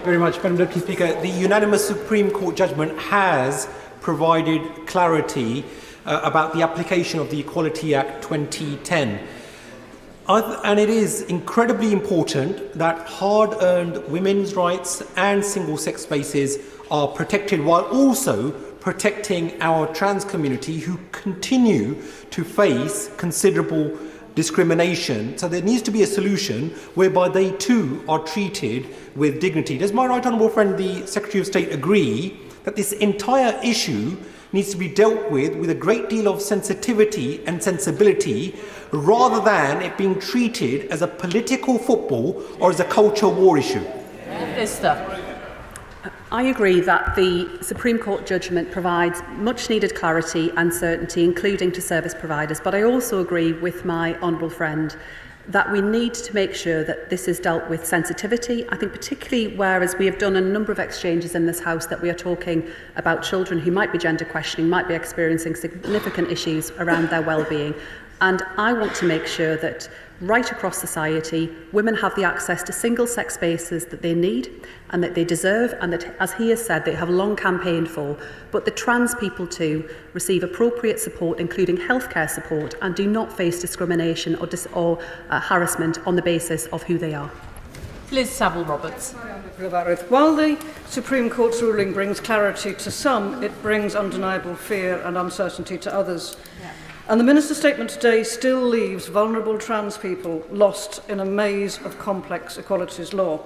Very much, Madam Deputy Speaker. The unanimous Supreme Court judgment has provided clarity about the application of the Equality Act 2010. And it is incredibly important that hard-earned women's rights and single-sex spaces are protected, while also protecting our trans community who continue to face considerable discrimination. So there needs to be a solution whereby they too are treated with dignity. Does my right honourable friend, the Secretary of State, agree that this entire issue needs to be dealt with a great deal of sensitivity and sensibility, rather than it being treated as a political football or as a culture war issue?
Minister.
I agree that the Supreme Court judgment provides much needed clarity and certainty, including to service providers, but I also agree with my honourable friend that we need to make sure that this is dealt with sensitivity. I think particularly whereas we have done a number of exchanges in this House that we are talking about children who might be gender questioning, might be experiencing significant issues around their well-being. And I want to make sure that right across society, women have the access to single-sex spaces that they need and that they deserve, and that, as he has said, they have long campaigned for, but the trans people too receive appropriate support, including healthcare support, and do not face discrimination or harassment on the basis of who they are.
Liz Saville-Roberts.
While the Supreme Court's ruling brings clarity to some, it brings undeniable fear and uncertainty to others. And the Minister's statement today still leaves vulnerable trans people lost in a maze of complex equalities law.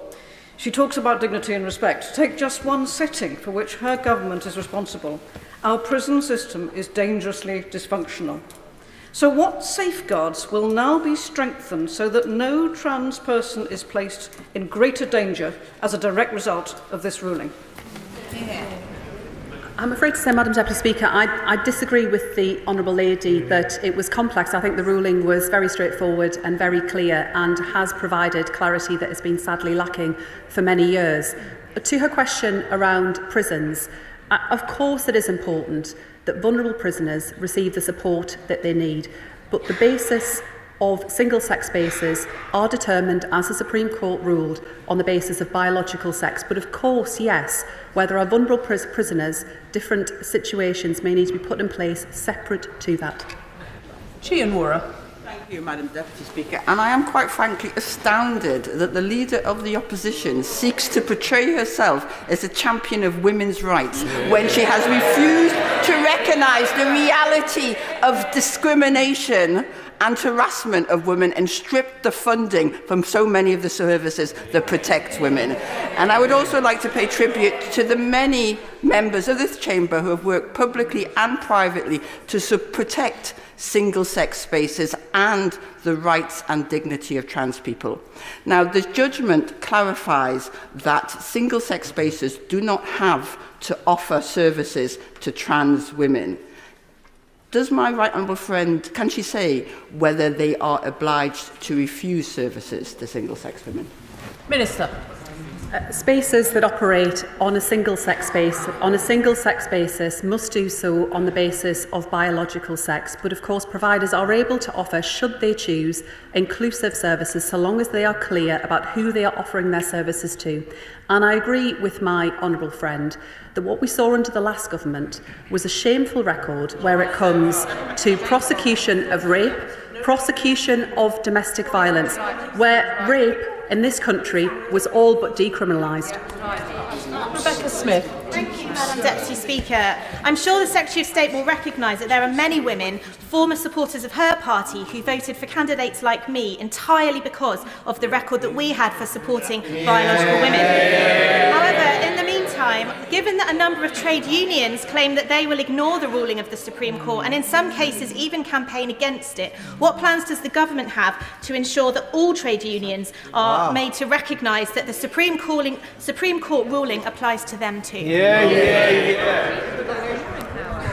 She talks about dignity and respect. Take just one setting for which her government is responsible. Our prison system is dangerously dysfunctional. So what safeguards will now be strengthened so that no trans person is placed in greater danger as a direct result of this ruling?
I'm afraid to say, Madam Deputy Speaker, I disagree with the Honourable Lady that it was complex. I think the ruling was very straightforward and very clear and has provided clarity that has been sadly lacking for many years. To her question around prisons, of course it is important that vulnerable prisoners receive the support that they need, but the basis of single-sex spaces are determined, as the Supreme Court ruled, on the basis of biological sex. But of course, yes, where there are vulnerable prisoners, different situations may need to be put in place separate to that.
Chian Wara.
Thank you, Madam Deputy Speaker. And I am quite frankly astounded that the Leader of the Opposition seeks to portray herself as a champion of women's rights when she has refused to recognise the reality of discrimination and harassment of women and stripped the funding from so many of the services that protect women. And I would also like to pay tribute to the many members of this chamber who have worked publicly and privately to protect single-sex spaces and the rights and dignity of trans people. Now, the judgment clarifies that single-sex spaces do not have to offer services to trans women. Does my right honourable friend, can she say whether they are obliged to refuse services to single-sex women?
Minister.
Spaces that operate on a single-sex basis must do so on the basis of biological sex, but of course providers are able to offer, should they choose, inclusive services so long as they are clear about who they are offering their services to. And I agree with my honourable friend that what we saw under the last government was a shameful record where it comes to prosecution of rape, prosecution of domestic violence, where rape in this country was all but decriminalised.
Rebecca Smith.
Thank you, Madam Deputy Speaker. I'm sure the Secretary of State will recognise that there are many women, former supporters of her party, who voted for candidates like me entirely because of the record that we had for supporting biological women. However, in the meantime, given that a number of trade unions claim that they will ignore the ruling of the Supreme Court and in some cases even campaign against it, what plans does the government have to ensure that all trade unions are made to recognise that the Supreme Court ruling applies to them too?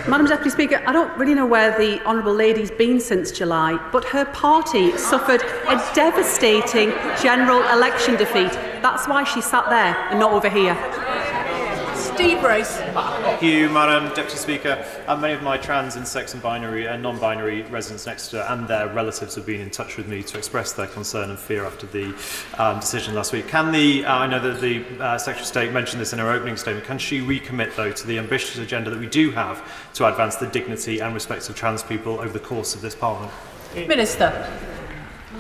Madam Deputy Speaker, I don't really know where the Honourable Lady's been since July, but her party suffered a devastating general election defeat. That's why she sat there and not over here.
Steve Brace.
Thank you, Madam Deputy Speaker. Many of my trans and sex and binary and non-binary residents next to and their relatives have been in touch with me to express their concern and fear after the decision last week. Can the, I know that the Secretary of State mentioned this in her opening statement, can she recommit, though, to the ambitious agenda that we do have to advance the dignity and respect of trans people over the course of this Parliament?
Minister.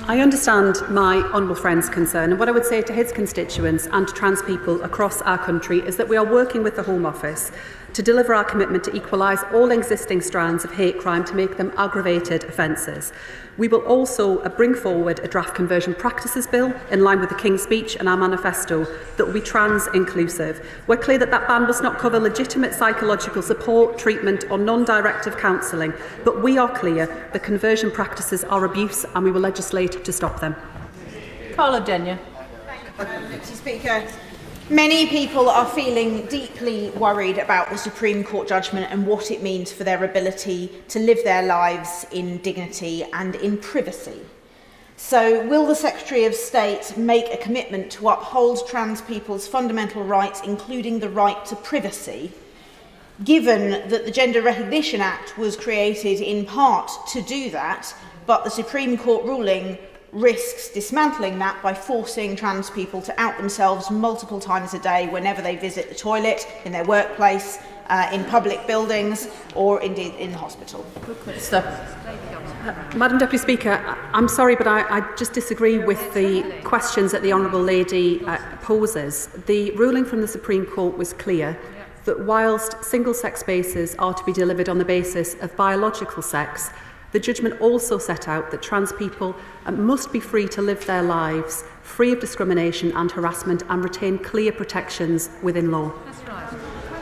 I understand my honourable friend's concern, and what I would say to his constituents and to trans people across our country is that we are working with the Home Office to deliver our commitment to equalise all existing strands of hate crime to make them aggravated offences. We will also bring forward a draft conversion practices bill in line with the King's Speech and our manifesto that will be trans inclusive. We're clear that that ban must not cover legitimate psychological support, treatment or non-directive counselling, but we are clear that conversion practices are abuse and we will legislate to stop them.
Carla Denyer.
Deputy Speaker. Many people are feeling deeply worried about the Supreme Court judgment and what it means for their ability to live their lives in dignity and in privacy.
So will the Secretary of State make a commitment to uphold trans people's fundamental rights, including the right to privacy, given that the Gender Recognition Act was created in part to do that, but the Supreme Court ruling risks dismantling that by forcing trans people to out themselves multiple times a day whenever they visit the toilet, in their workplace, in public buildings, or indeed in the hospital?
Madam Deputy Speaker, I'm sorry, but I just disagree with the questions that the Honourable Lady poses. The ruling from the Supreme Court was clear that whilst single-sex spaces are to be delivered on the basis of biological sex, the judgment also set out that trans people must be free to live their lives free of discrimination and harassment and retain clear protections within law.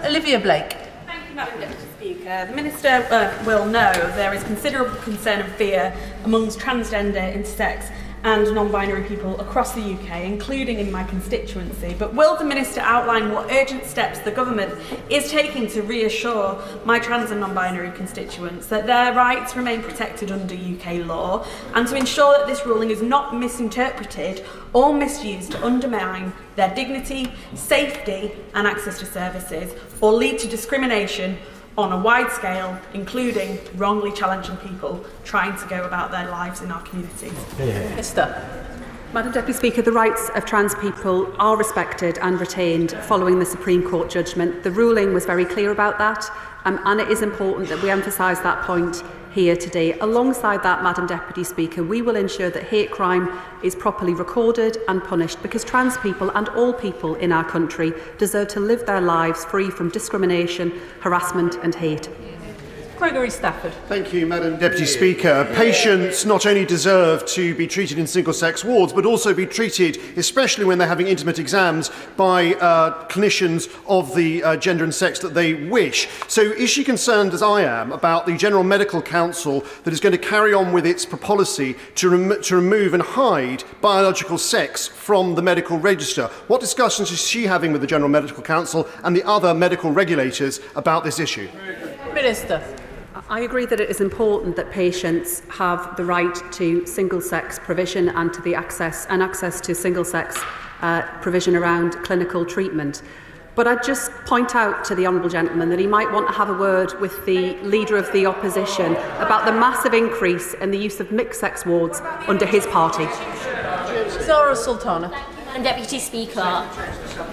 Olivia Blake.
Thank you, Madam Deputy Speaker. The Minister will know there is considerable concern and fear amongst transgender, intersex and non-binary people across the UK, including in my constituency. But will the Minister outline what urgent steps the government is taking to reassure my trans and non-binary constituents that their rights remain protected under UK law, and to ensure that this ruling is not misinterpreted or misused to undermine their dignity, safety and access to services, or lead to discrimination on a wide scale, including wrongly challenging people trying to go about their lives in our communities?
Madam Deputy Speaker, the rights of trans people are respected and retained following the Supreme Court judgment. The ruling was very clear about that, and it is important that we emphasise that point here today. Alongside that, Madam Deputy Speaker, we will ensure that hate crime is properly recorded and punished, because trans people and all people in our country deserve to live their lives free from discrimination, harassment and hate.
Gregory Stafford.
Thank you, Madam Deputy Speaker. Patients not only deserve to be treated in single-sex wards, but also be treated, especially when they're having intimate exams, by clinicians of the gender and sex that they wish. So is she concerned, as I am, about the General Medical Council that is going to carry on with its policy to remove and hide biological sex from the medical register? What discussions is she having with the General Medical Council and the other medical regulators about this issue?
Minister.
I agree that it is important that patients have the right to single-sex provision and to the access to single-sex provision around clinical treatment. But I'd just point out to the honourable gentleman that he might want to have a word with the Leader of the Opposition about the massive increase in the use of mixed-sex wards under his party.
Zara Sultana.
And Deputy Speaker,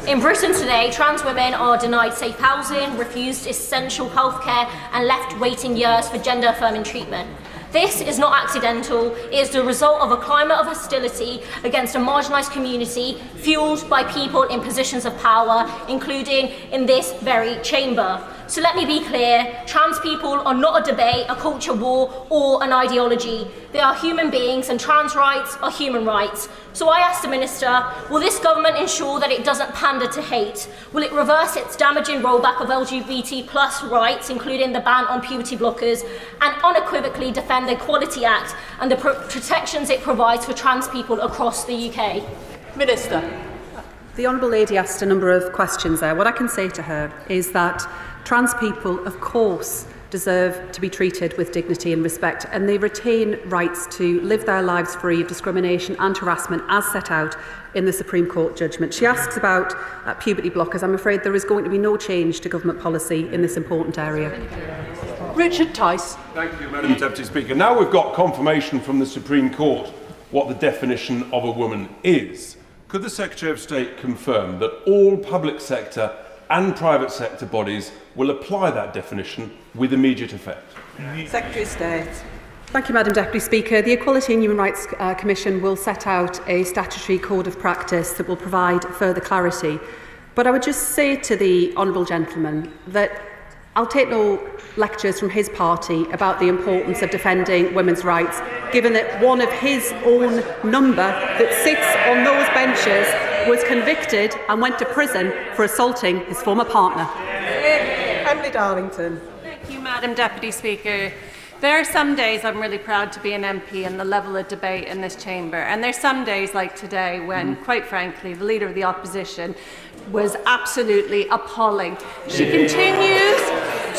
in Britain today, trans women are denied safe housing, refused essential healthcare and left waiting years for gender-affirming treatment. This is not accidental. It is the result of a climate of hostility against a marginalised community fuelled by people in positions of power, including in this very chamber. So let me be clear, trans people are not a debate, a culture war or an ideology. They are human beings and trans rights are human rights. So I ask the Minister, will this government ensure that it doesn't pander to hate? Will it reverse its damaging rollback of LGBT+ rights, including the ban on puberty blockers, and unequivocally defend the Equality Act and the protections it provides for trans people across the UK?
Minister.
The Honourable Lady asked a number of questions there. What I can say to her is that trans people, of course, deserve to be treated with dignity and respect, and they retain rights to live their lives free of discrimination and harassment as set out in the Supreme Court judgment. She asks about puberty blockers. I'm afraid there is going to be no change to government policy in this important area.
Richard Tice.
Thank you, Madam Deputy Speaker. Now we've got confirmation from the Supreme Court what the definition of a woman is. Could the Secretary of State confirm that all public sector and private sector bodies will apply that definition with immediate effect?
Secretary of State. Thank you, Madam Deputy Speaker. The Equality and Human Rights Commission will set out a statutory code of practice that will provide further clarity. But I would just say to the honourable gentleman that I'll take no lectures from his party about the importance of defending women's rights, given that one of his own number that sits on those benches was convicted and went to prison for assaulting his former partner.
Emily Darlington.
Thank you, Madam Deputy Speaker. There are some days I'm really proud to be an MP and the level of debate in this chamber. And there's some days like today when, quite frankly, the Leader of the Opposition was absolutely appalling. She continues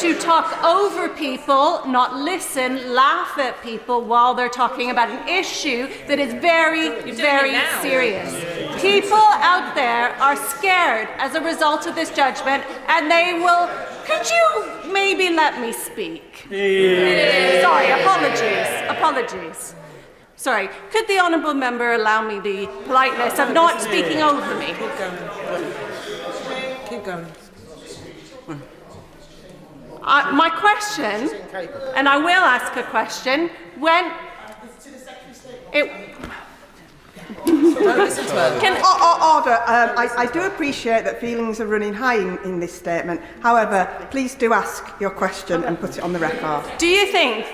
to talk over people, not listen, laugh at people while they're talking about an issue that is very, very serious. People out there are scared as a result of this judgment, and they will... Could you maybe let me speak? Sorry, apologies. Sorry, could the honourable member allow me the politeness of not speaking over me?
Keep going.
My question, and I will ask a question, when it...
Order. I do appreciate that feelings are running high in this statement. However, please do ask your question and put it on the record.
Do you think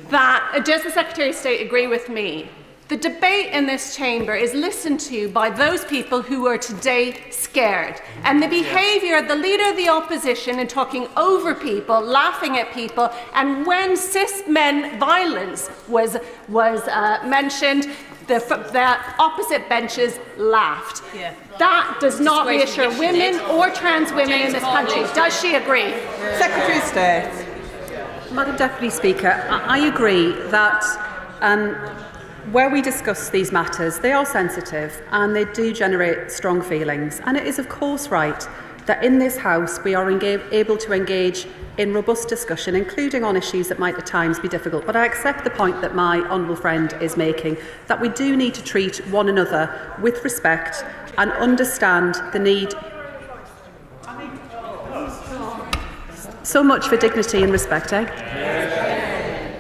that, does the Secretary of State agree with me? The debate in this chamber is listened to by those people who are today scared. And the behaviour of the Leader of the Opposition in talking over people, laughing at people, and when cis men violence was mentioned, the opposite benches laughed. Yeah. That does not reassure women or trans women in this country. Does she agree?
Secretary of State.
Madam Deputy Speaker, I agree that where we discuss these matters, they are sensitive and they do generate strong feelings. And it is, of course, right that in this House we are able to engage in robust discussion, including on issues that might at times be difficult. But I accept the point that my honourable friend is making, that we do need to treat one another with respect and understand the need. So much for dignity and respect,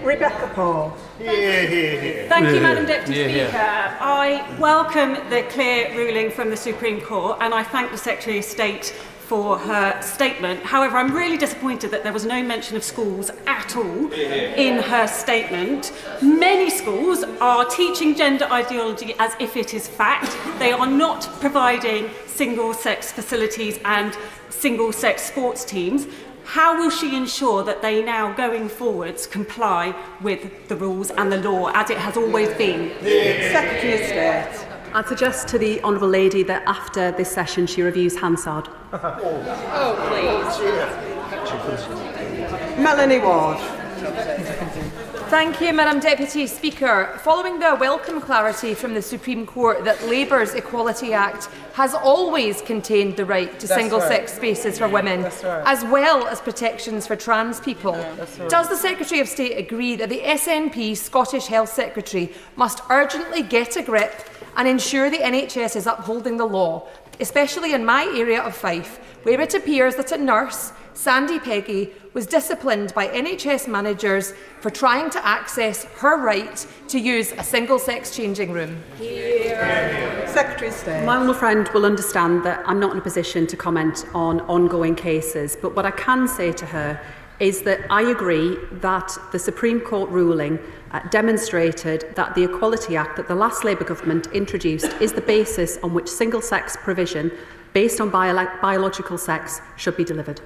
Rebecca Paul.
Thank you, Madam Deputy Speaker. I welcome the clear ruling from the Supreme Court, and I thank the Secretary of State for her statement. However, I'm really disappointed that there was no mention of schools at all in her statement. Many schools are teaching gender ideology as if it is fact. They are not providing single-sex facilities and single-sex sports teams. How will she ensure that they now, going forwards, comply with the rules and the law as it has always been?
Secretary of State.
I'd suggest to the honourable lady that after this session she reviews Hansard.
Melanie Ward.
Thank you, Madam Deputy Speaker. Following the welcome clarity from the Supreme Court that Labour's Equality Act has always contained the right to single-sex spaces for women, as well as protections for trans people, does the Secretary of State agree that the SNP Scottish Health Secretary must urgently get a grip and ensure the NHS is upholding the law, especially in my area of Fife, where it appears that a nurse, Sandy Peggy, was disciplined by NHS managers for trying to access her right to use a single-sex changing room?
Secretary of State.
My honourable friend will understand that I'm not in a position to comment on ongoing cases, but what I can say to her is that I agree that the Supreme Court ruling demonstrated that the Equality Act that the last Labour government introduced is the basis on which single-sex provision based on biological sex should be delivered.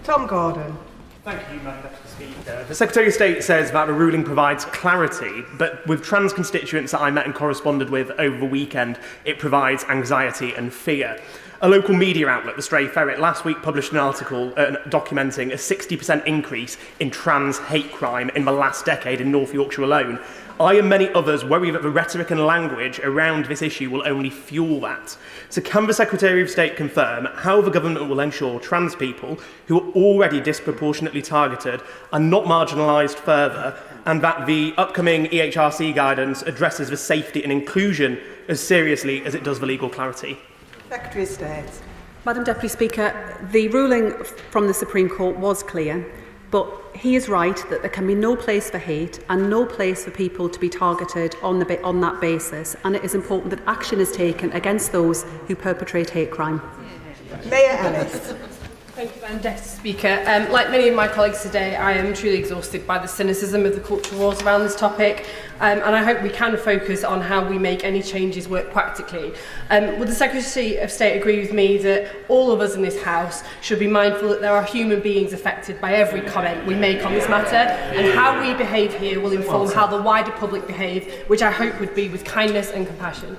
Tom Gordon.
Thank you, Madam Deputy Speaker. The Secretary of State says that the ruling provides clarity, but with trans constituents that I met and corresponded with over the weekend, it provides anxiety and fear. A local media outlet, the Stray Ferret, last week published an article documenting a 60% increase in trans hate crime in the last decade in North Yorkshire alone. I and many others worry that the rhetoric and language around this issue will only fuel that. So can the Secretary of State confirm how the government will ensure trans people who are already disproportionately targeted are not marginalised further, and that the upcoming EHRC guidance addresses the safety and inclusion as seriously as it does the legal clarity?
Secretary of State.
Madam Deputy Speaker, the ruling from the Supreme Court was clear, but he is right that there can be no place for hate and no place for people to be targeted on that basis, and it is important that action is taken against those who perpetrate hate crime.
Mayor Ellis.
Thank you, Madam Deputy Speaker. Like many of my colleagues today, I am truly exhausted by the cynicism of the cultural wars around this topic, and I hope we can focus on how we make any changes work practically. Would the Secretary of State agree with me that all of us in this House should be mindful that there are human beings affected by every comment we make on this matter, and how we behave here will inform how the wider public behave, which I hope would be with kindness and compassion.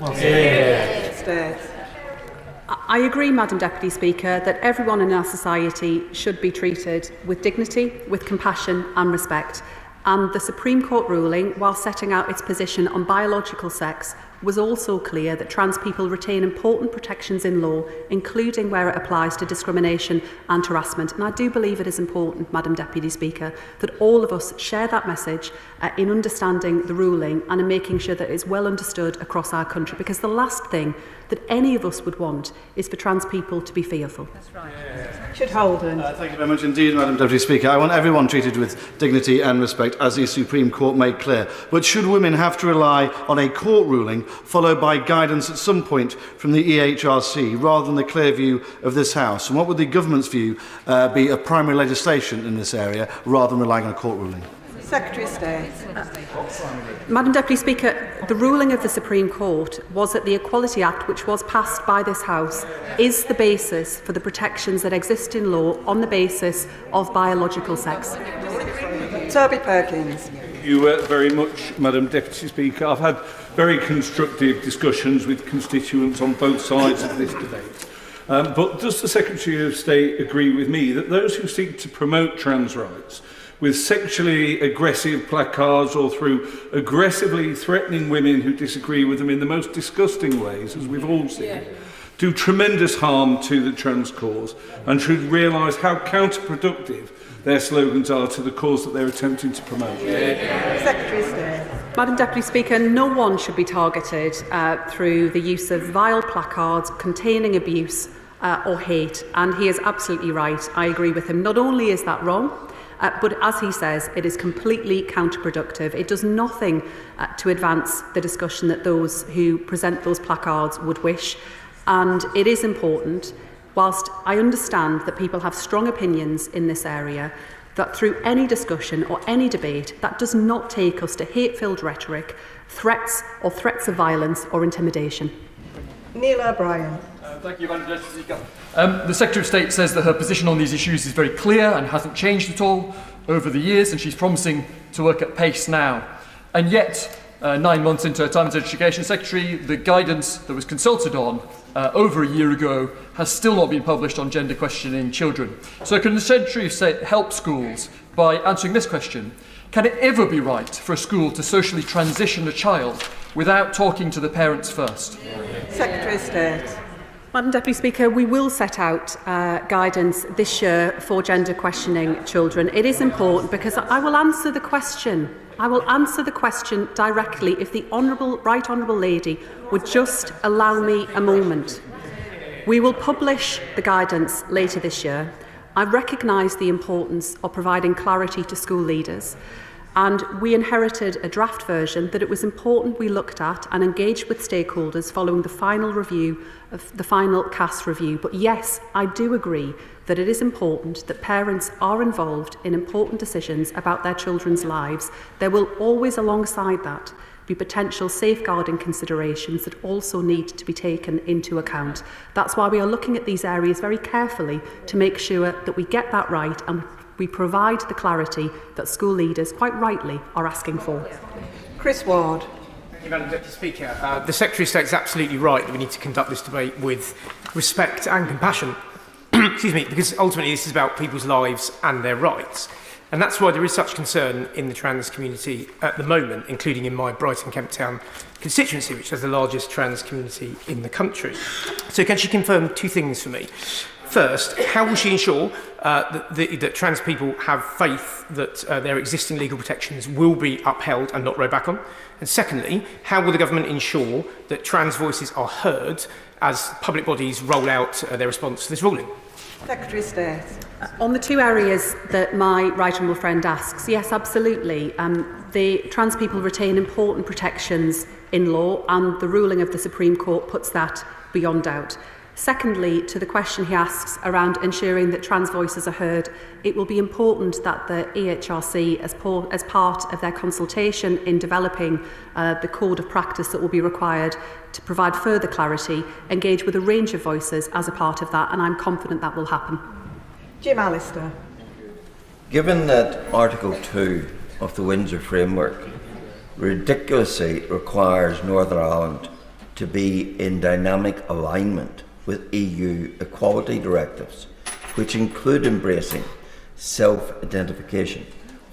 I agree, Madam Deputy Speaker, that everyone in our society should be treated with dignity, with compassion and respect. And the Supreme Court ruling, while setting out its position on biological sex, was also clear that trans people retain important protections in law, including where it applies to discrimination and harassment. And I do believe it is important, Madam Deputy Speaker, that all of us share that message in understanding the ruling and in making sure that it's well understood across our country, because the last thing that any of us would want is for trans people to be fearful. That's right.
Richard Holden.
Thank you very much indeed, Madam Deputy Speaker. I want everyone treated with dignity and respect, as the Supreme Court made clear. But should women have to rely on a court ruling followed by guidance at some point from the EHRC rather than the clear view of this House? And what would the government's view be of primary legislation in this area rather than relying on a court ruling?
Secretary of State.
Madam Deputy Speaker, the ruling of the Supreme Court was that the Equality Act, which was passed by this House, is the basis for the protections that exist in law on the basis of biological sex.
Toby Perkins.
Thank you very much, Madam Deputy Speaker. I've had very constructive discussions with constituents on both sides of this debate. But does the Secretary of State agree with me that those who seek to promote trans rights with sexually aggressive placards or through aggressively threatening women who disagree with them in the most disgusting ways, as we've all seen, do tremendous harm to the trans cause and should realise how counterproductive their slogans are to the cause that they're attempting to promote?
Secretary of State.
Madam Deputy Speaker, no one should be targeted through the use of vile placards containing abuse or hate, and he is absolutely right. I agree with him. Not only is that wrong, but as he says, it is completely counterproductive. It does nothing to advance the discussion that those who present those placards would wish. And it is important, whilst I understand that people have strong opinions in this area, that through any discussion or any debate, that does not take us to hate-filled rhetoric, threats of violence or intimidation.
Neil O'Brien.
Thank you, Madam Deputy Speaker. The Secretary of State says that her position on these issues is very clear and hasn't changed at all over the years, and she's promising to work at pace now. And yet, 9 months into her time as Education Secretary, the guidance that was consulted on over a year ago has still not been published on gender questioning children. So can the Secretary of State help schools by answering this question? Can it ever be right for a school to socially transition a child without talking to the parents first?
Secretary of State.
Madam Deputy Speaker, we will set out guidance this year for gender questioning children. It is important because I will answer the question. I will answer the question directly if the Right Honourable Lady would just allow me a moment. We will publish the guidance later this year. I recognise the importance of providing clarity to school leaders, and we inherited a draft version that it was important we looked at and engaged with stakeholders following the final review of the final CAS review. But yes, I do agree that it is important that parents are involved in important decisions about their children's lives. There will always, alongside that, be potential safeguarding considerations that also need to be taken into account. That's why we are looking at these areas very carefully to make sure that we get that right and we provide the clarity that school leaders, quite rightly, are asking for.
Chris Ward.
Thank you, Madam Deputy Speaker. The Secretary of State is absolutely right that we need to conduct this debate with respect and compassion. Excuse me, because ultimately this is about people's lives and their rights. And that's why there is such concern in the trans community at the moment, including in my Brighton Kemp Town constituency, which has the largest trans community in the country. So can she confirm two things for me? First, how will she ensure that trans people have faith that their existing legal protections will be upheld and not rowed back on? And secondly, how will the government ensure that trans voices are heard as public bodies roll out their response to this ruling?
Secretary of State.
On the two areas that my right honourable friend asks, yes, absolutely. The trans people retain important protections in law, and the ruling of the Supreme Court puts that beyond doubt. Secondly, to the question he asks around ensuring that trans voices are heard, it will be important that the EHRC, as part of their consultation in developing the code of practice that will be required to provide further clarity, engage with a range of voices as a part of that, and I'm confident that will happen.
Jim Allister.
Given that Article 2 of the Windsor Framework ridiculously requires Northern Ireland to be in dynamic alignment with EU equality directives, which include embracing self-identification.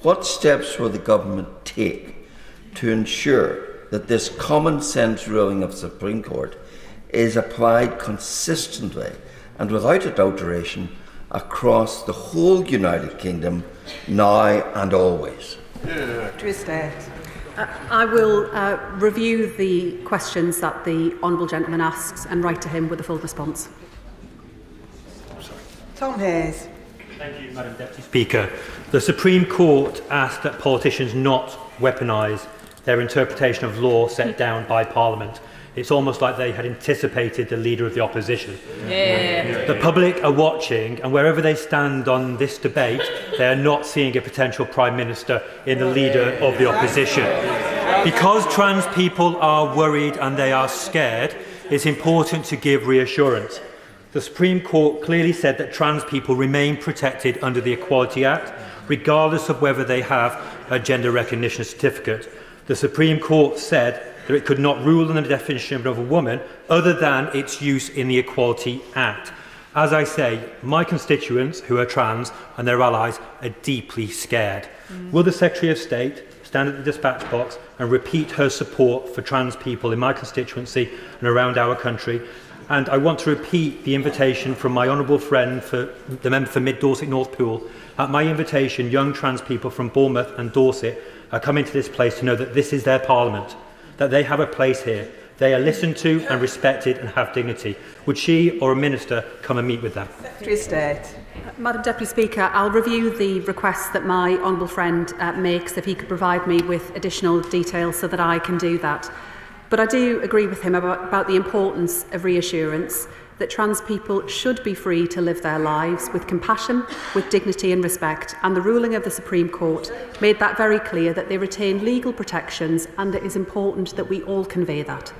What steps will the government take to ensure that this common sense ruling of the Supreme Court is applied consistently and without adulteration across the whole United Kingdom now and always?
I will review the questions that the Honourable Gentleman asks and write to him with a full response.
Tom Hayes.
Thank you, Madam Deputy Speaker. The Supreme Court asked that politicians not weaponise their interpretation of law set down by Parliament. It's almost like they had anticipated the Leader of the Opposition.
Yeah.
The public are watching, and wherever they stand on this debate, they are not seeing a potential Prime Minister in the Leader of the Opposition. Because trans people are worried and they are scared, it's important to give reassurance. The Supreme Court clearly said that trans people remain protected under the Equality Act, regardless of whether they have a gender recognition certificate. The Supreme Court said that it could not rule on the definition of a woman other than its use in the Equality Act. As I say, my constituents, who are trans, and their allies are deeply scared. Will the Secretary of State stand at the dispatch box and repeat her support for trans people in my constituency and around our country? And I want to repeat the invitation from my honourable friend, the member for Mid Dorset North Pool. At my invitation, young trans people from Bournemouth and Dorset are coming to this place to know that this is their parliament, that they have a place here. They are listened to and respected and have dignity. Would she or a minister come and meet with them?
Secretary of State.
Madam Deputy Speaker, I'll review the request that my honourable friend makes, if he could provide me with additional details so that I can do that. But I do agree with him about the importance of reassurance, that trans people should be free to live their lives with compassion, with dignity and respect, and the ruling of the Supreme Court made that very clear, that they retain legal protections, and it is important that we all convey that.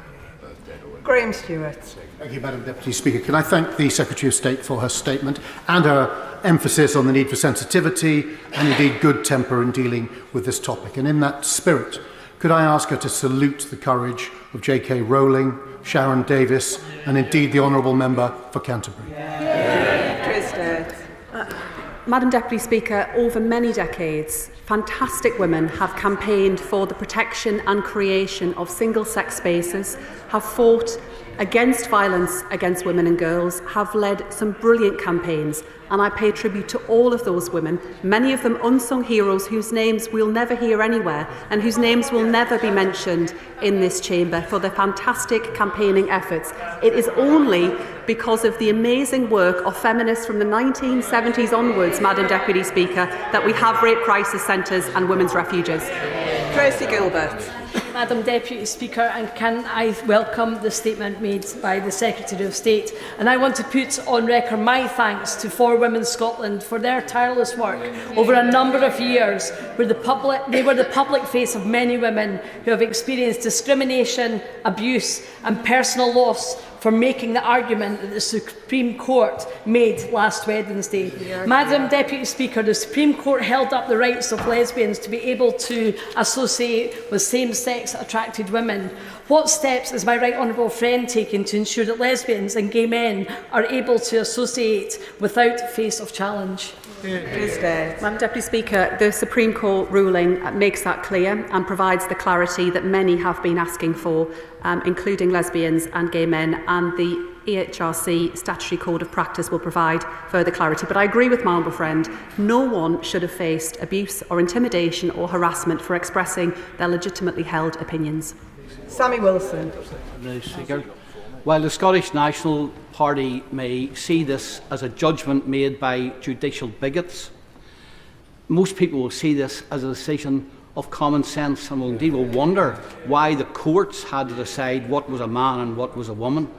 Graham Stewart.
Thank you, Madam Deputy Speaker. Can I thank the Secretary of State for her statement and her emphasis on the need for sensitivity and indeed good temper in dealing with this topic. And in that spirit, could I ask her to salute the courage of J.K. Rowling, Sharon Davis, and indeed the Honourable Member for Canterbury?
Madam Deputy Speaker, over many decades, fantastic women have campaigned for the protection and creation of single-sex spaces, have fought against violence against women and girls, have led some brilliant campaigns, and I pay tribute to all of those women, many of them unsung heroes whose names we'll never hear anywhere and whose names will never be mentioned in this chamber, for their fantastic campaigning efforts. It is only because of the amazing work of feminists from the 1970s onwards, Madam Deputy Speaker, that we have rape crisis centres and women's refuges.
Tracy Gilbert.
Madam Deputy Speaker, and can I welcome the statement made by the Secretary of State. And I want to put on record my thanks to For Women Scotland for their tireless work over a number of years, where they were the public face of many women who have experienced discrimination, abuse and personal loss, for making the argument that the Supreme Court made last Wednesday. Madam Deputy Speaker, the Supreme Court held up the rights of lesbians to be able to associate with same-sex attracted women. What steps is my right honourable friend taking to ensure that lesbians and gay men are able to associate without face of challenge?
Madam Deputy Speaker, the Supreme Court ruling makes that clear and provides the clarity that many have been asking for, including lesbians and gay men, and the EHRC Statutory Code of Practice will provide further clarity. But I agree with my honourable friend, no one should have faced abuse or intimidation or harassment for expressing their legitimately held opinions.
Sammy Wilson.
While the Scottish National Party may see this as a judgment made by judicial bigots, most people will see this as a decision of common sense and will indeed wonder why the courts had to decide what was a man and what was a woman.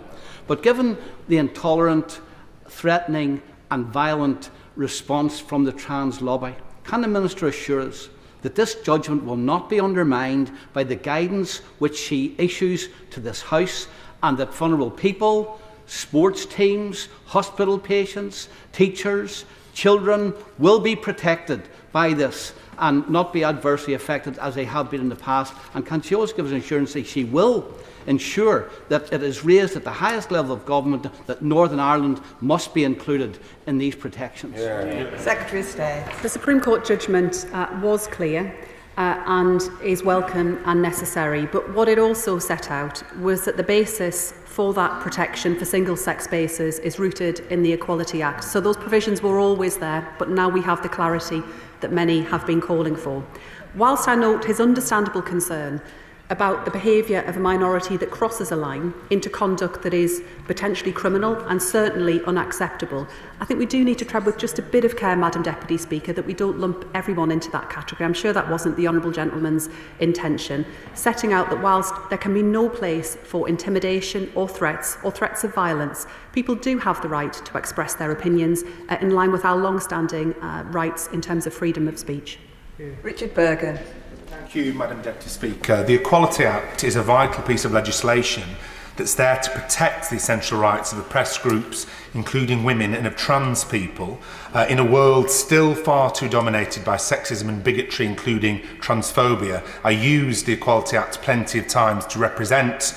But given the intolerant, threatening and violent response from the trans lobby, can the Minister assure us that this judgment will not be undermined by the guidance which she issues to this House, and that vulnerable people, sports teams, hospital patients, teachers, children will be protected by this and not be adversely affected as they have been in the past? And can she also give us assurance that she will ensure that it is raised at the highest level of government that Northern Ireland must be included in these protections?
Secretary of State.
The Supreme Court judgment was clear and is welcome and necessary, but what it also set out was that the basis for that protection for single-sex spaces is rooted in the Equality Act. So those provisions were always there, but now we have the clarity that many have been calling for. Whilst I note his understandable concern about the behaviour of a minority that crosses a line into conduct that is potentially criminal and certainly unacceptable, I think we do need to tread with just a bit of care, Madam Deputy Speaker, that we don't lump everyone into that category. I'm sure that wasn't the Honourable Gentleman's intention, setting out that whilst there can be no place for intimidation or threats of violence, people do have the right to express their opinions in line with our long-standing rights in terms of freedom of speech.
Richard Bergen.
Thank you, Madam Deputy Speaker. The Equality Act is a vital piece of legislation that's there to protect the essential rights of oppressed groups, including women and of trans people, in a world still far too dominated by sexism and bigotry, including transphobia. I used the Equality Act plenty of times to represent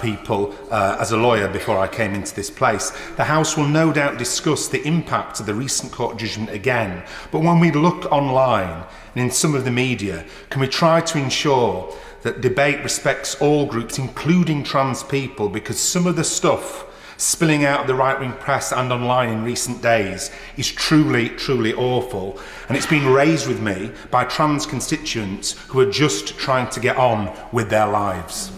people as a lawyer before I came into this place. The House will no doubt discuss the impact of the recent court judgment again, but when we look online and in some of the media, can we try to ensure that debate respects all groups, including trans people, because some of the stuff spilling out of the right-wing press and online in recent days is truly, truly awful. And it's been raised with me by trans constituents who are just trying to get on with their lives.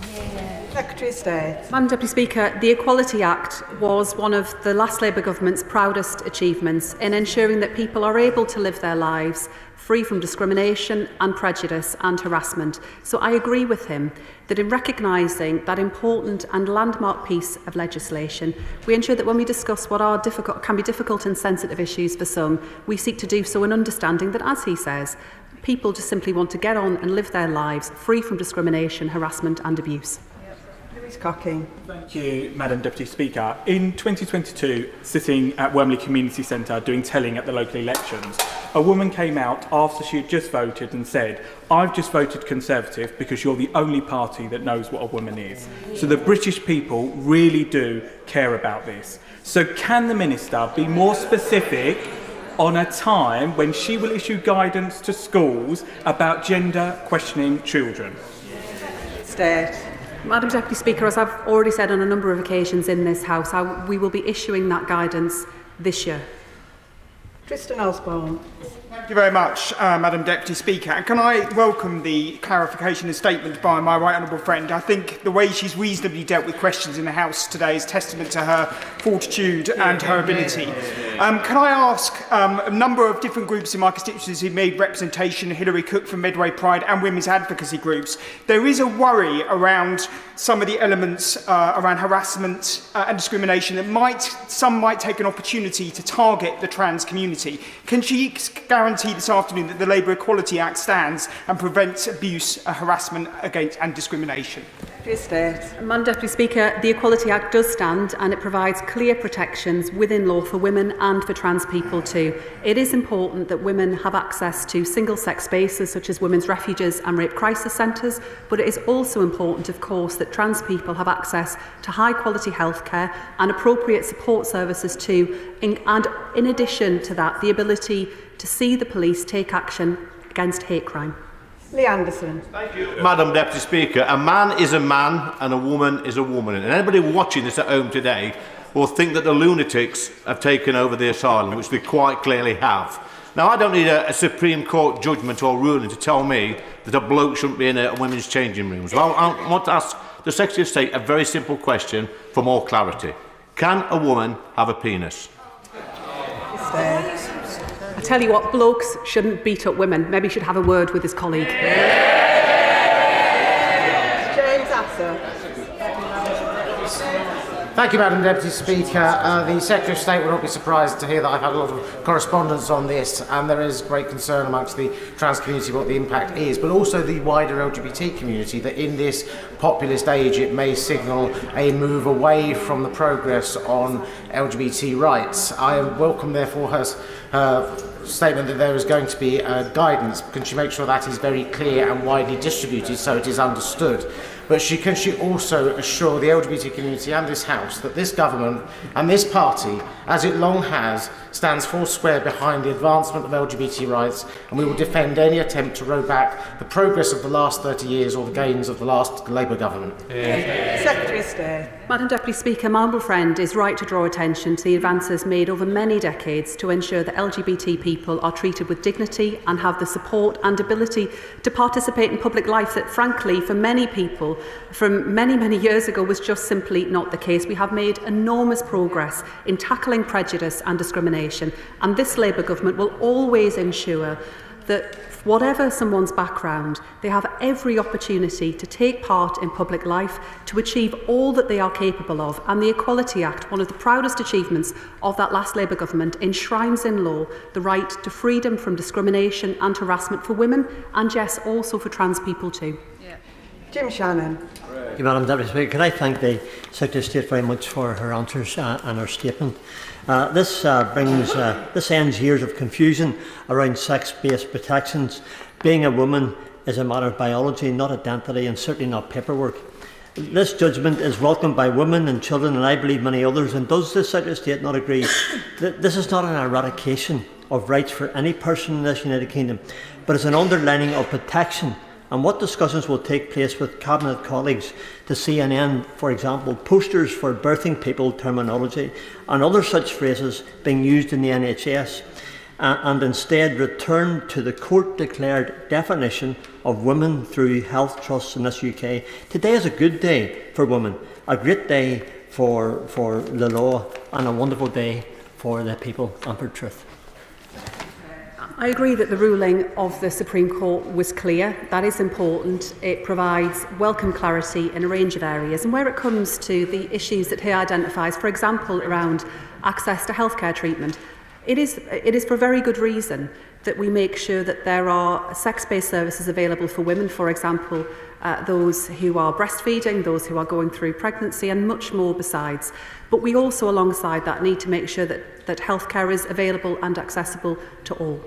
Secretary of State.
Madam Deputy Speaker, the Equality Act was one of the last Labour government's proudest achievements in ensuring that people are able to live their lives free from discrimination and prejudice and harassment. So I agree with him that in recognising that important and landmark piece of legislation, we ensure that when we discuss what are can be difficult and sensitive issues for some, we seek to do so in understanding that, as he says, people just simply want to get on and live their lives free from discrimination, harassment and abuse.
Thank you, Madam Deputy Speaker. In 2022, sitting at Wormley Community Centre doing telling at the local elections, a woman came out after she had just voted and said, "I've just voted Conservative because you're the only party that knows what a woman is." So the British people really do care about this. So can the Minister be more specific on a time when she will issue guidance to schools about gender questioning children?
State.
Madam Deputy Speaker, as I've already said on a number of occasions in this House, we will be issuing that guidance this year.
Tristan Osborne.
Thank you very much, Madam Deputy Speaker. And can I welcome the clarification and statement by my right honourable friend? I think the way she's reasonably dealt with questions in the House today is testament to her fortitude and her ability. Can I ask a number of different groups in my constituencies who made representation, Hilary Cook from Medway Pride and women's advocacy groups, there is a worry around some of the elements around harassment and discrimination that some might take an opportunity to target the trans community. Can she guarantee this afternoon that the Labour Equality Act stands and prevents abuse, harassment against and discrimination?
Madam Deputy Speaker, the Equality Act does stand and it provides clear protections within law for women and for trans people too. It is important that women have access to single-sex spaces such as women's refuges and rape crisis centres, but it is also important, of course, that trans people have access to high-quality healthcare and appropriate support services too, and in addition to that, the ability to see the police take action against hate crime.
Lee Anderson.
Thank you, Madam Deputy Speaker. A man is a man and a woman is a woman. And anybody watching this at home today will think that the lunatics have taken over the asylum, which they quite clearly have. Now, I don't need a Supreme Court judgment or ruling to tell me that a bloke shouldn't be in a women's changing room. So I want to ask the Secretary of State a very simple question for more clarity. Can a woman have a penis?
I tell you what, blokes shouldn't beat up women. Maybe he should have a word with his colleague.
James Asser.
Thank you, Madam Deputy Speaker. The Secretary of State will not be surprised to hear that I've had a lot of correspondence on this, and there is great concern amongst the trans community what the impact is, but also the wider LGBT community, that in this populist age it may signal a move away from the progress on LGBT rights. I welcome, therefore, her statement that there is going to be guidance. Can she make sure that is very clear and widely distributed so it is understood? But can she also assure the LGBT community and this House that this government and this party, as it long has, stands foursquare behind the advancement of LGBT rights, and we will defend any attempt to row back the progress of the last 30 years or the gains of the last Labour government?
Secretary of State.
Madam Deputy Speaker, my humble friend is right to draw attention to the advances made over many decades to ensure that LGBT people are treated with dignity and have the support and ability to participate in public life that, frankly, for many people from many, many years ago was just simply not the case. We have made enormous progress in tackling prejudice and discrimination, and this Labour government will always ensure that whatever someone's background, they have every opportunity to take part in public life, to achieve all that they are capable of. And the Equality Act, one of the proudest achievements of that last Labour government, enshrines in law the right to freedom from discrimination and harassment for women, and yes, also for trans people too.
Jim Shannon.
Thank you, Madam Deputy Speaker. Can I thank the Secretary of State very much for her answers and her statement. This ends years of confusion around sex-based protections. Being a woman is a matter of biology, not identity, and certainly not paperwork. This judgment is welcomed by women and children, and I believe many others. And does the Secretary of State not agree that this is not an eradication of rights for any person in this United Kingdom, but it's an underlining of protection? And what discussions will take place with Cabinet colleagues to see an end, for example, posters for birthing people terminology and other such phrases being used in the NHS, and instead return to the court-declared definition of women through health trusts in this UK? Today is a good day for women, a great day for the law, and a wonderful day for the people and for truth.
I agree that the ruling of the Supreme Court was clear. That is important. It provides welcome clarity in a range of areas. And where it comes to the issues that he identifies, for example, around access to healthcare treatment, it is for a very good reason that we make sure that there are sex-based services available for women, for example, those who are breastfeeding, those who are going through pregnancy, and much more besides. But we also, alongside that, need to make sure that healthcare is available and accessible to all.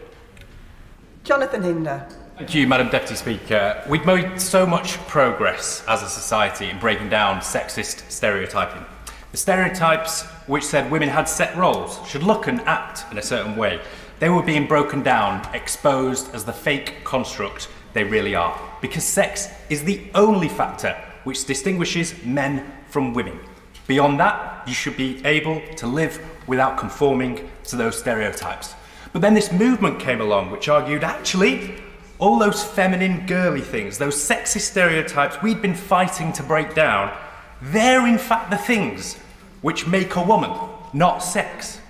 Jonathan Hinder.
Thank you, Madam Deputy Speaker. We've made so much progress as a society in breaking down sexist stereotyping. The stereotypes which said women had set roles, should look and act in a certain way, they were being broken down, exposed as the fake construct they really are. Because sex is the only factor which distinguishes men from women. Beyond that, you should be able to live without conforming to those stereotypes. But then this movement came along which argued actually all those feminine, girly things, those sexist stereotypes we'd been fighting to break down, they're in fact the things which make a woman, not sex.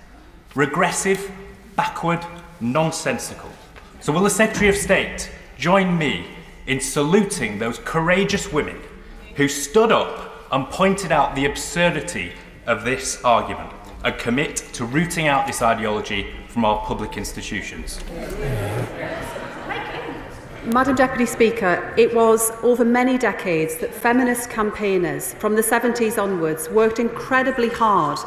Regressive, backward, nonsensical. So will the Secretary of State join me in saluting those courageous women who stood up and pointed out the absurdity of this argument and commit to rooting out this ideology from our public institutions?
Madam Deputy Speaker, it was over many decades that feminist campaigners from the 70s onwards worked incredibly hard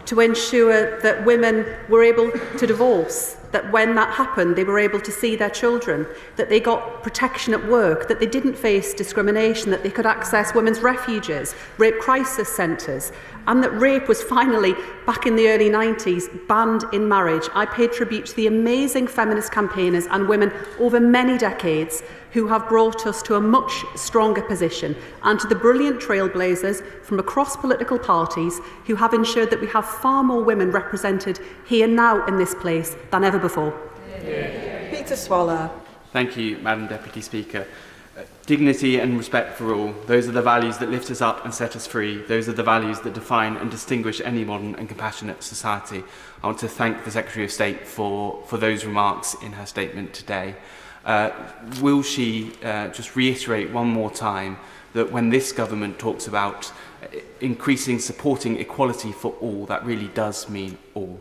to ensure that women were able to divorce, that when that happened they were able to see their children, that they got protection at work, that they didn't face discrimination, that they could access women's refuges, rape crisis centres, and that rape was finally, back in the early 90s, banned in marriage. I pay tribute to the amazing feminist campaigners and women over many decades who have brought us to a much stronger position, and to the brilliant trailblazers from across political parties who have ensured that we have far more women represented here now in this place than ever before.
Peter Swallow.
Thank you, Madam Deputy Speaker. Dignity and respect for all, those are the values that lift us up and set us free. Those are the values that define and distinguish any modern and compassionate society. I want to thank the Secretary of State for those remarks in her statement today. Will she just reiterate one more time that when this government talks about increasing, supporting equality for all, that really does mean all?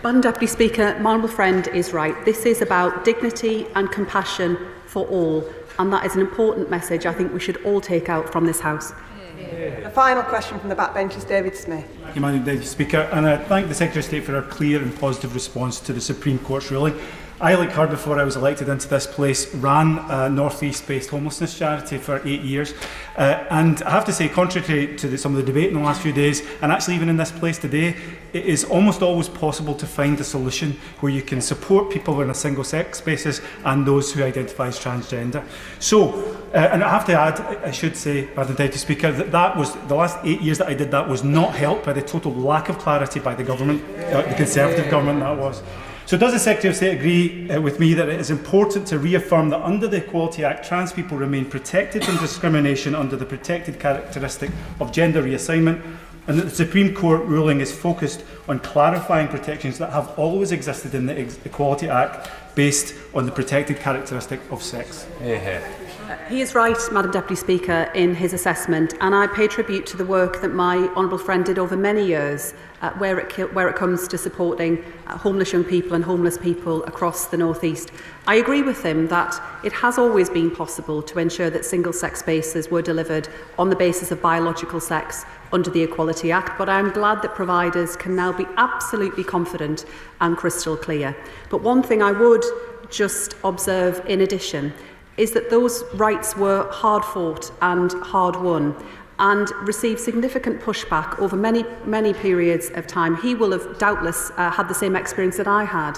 Madam Deputy Speaker, my honourable friend is right. This is about dignity and compassion for all, and that is an important message I think we should all take out from this House.
The final question from the backbench is David Smith.
Thank you, Madam Deputy Speaker, and I thank the Secretary of State for her clear and positive response to the Supreme Court's ruling. I, like her, before I was elected into this place, ran a North East based homelessness charity for 8 years. And I have to say, contrary to some of the debate in the last few days, and actually even in this place today, it is almost always possible to find a solution where you can support people on a single sex basis and those who identify as transgender. So, and I have to add, I should say, Madam Deputy Speaker, that was the last 8 years that I did that was not helped by the total lack of clarity by the government, the Conservative government that was. So does the Secretary of State agree with me that it is important to reaffirm that under the Equality Act, trans people remain protected from discrimination under the protected characteristic of gender reassignment, and that the Supreme Court ruling is focused on clarifying protections that have always existed in the Equality Act based on the protected characteristic of sex?
He is right, Madam Deputy Speaker, in his assessment, and I pay tribute to the work that my honourable friend did over many years where it comes to supporting homeless young people and homeless people across the North East. I agree with him that it has always been possible to ensure that single-sex spaces were delivered on the basis of biological sex under the Equality Act, but I'm glad that providers can now be absolutely confident and crystal clear. But one thing I would just observe in addition is that those rights were hard fought and hard won and received significant pushback over many periods of time. He will have doubtless had the same experience that I had,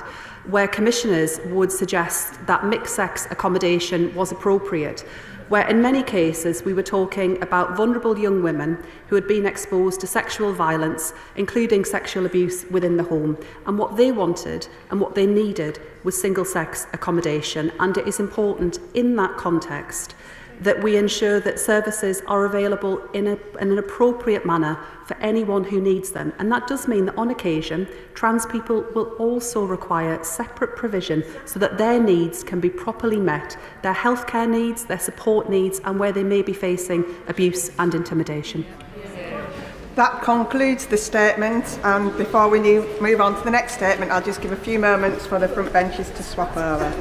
where commissioners would suggest that mixed-sex accommodation was appropriate, where in many cases we were talking about vulnerable young women who had been exposed to sexual violence, including sexual abuse within the home, and what they wanted and what they needed was single-sex accommodation. And it is important in that context that we ensure that services are available in an appropriate manner for anyone who needs them. And that does mean that on occasion, trans people will also require separate provision so that their needs can be properly met, their healthcare needs, their support needs, and where they may be facing abuse and intimidation.
That concludes the statement, and before we move on to the next statement, I'll just give a few moments for the front benches to swap over.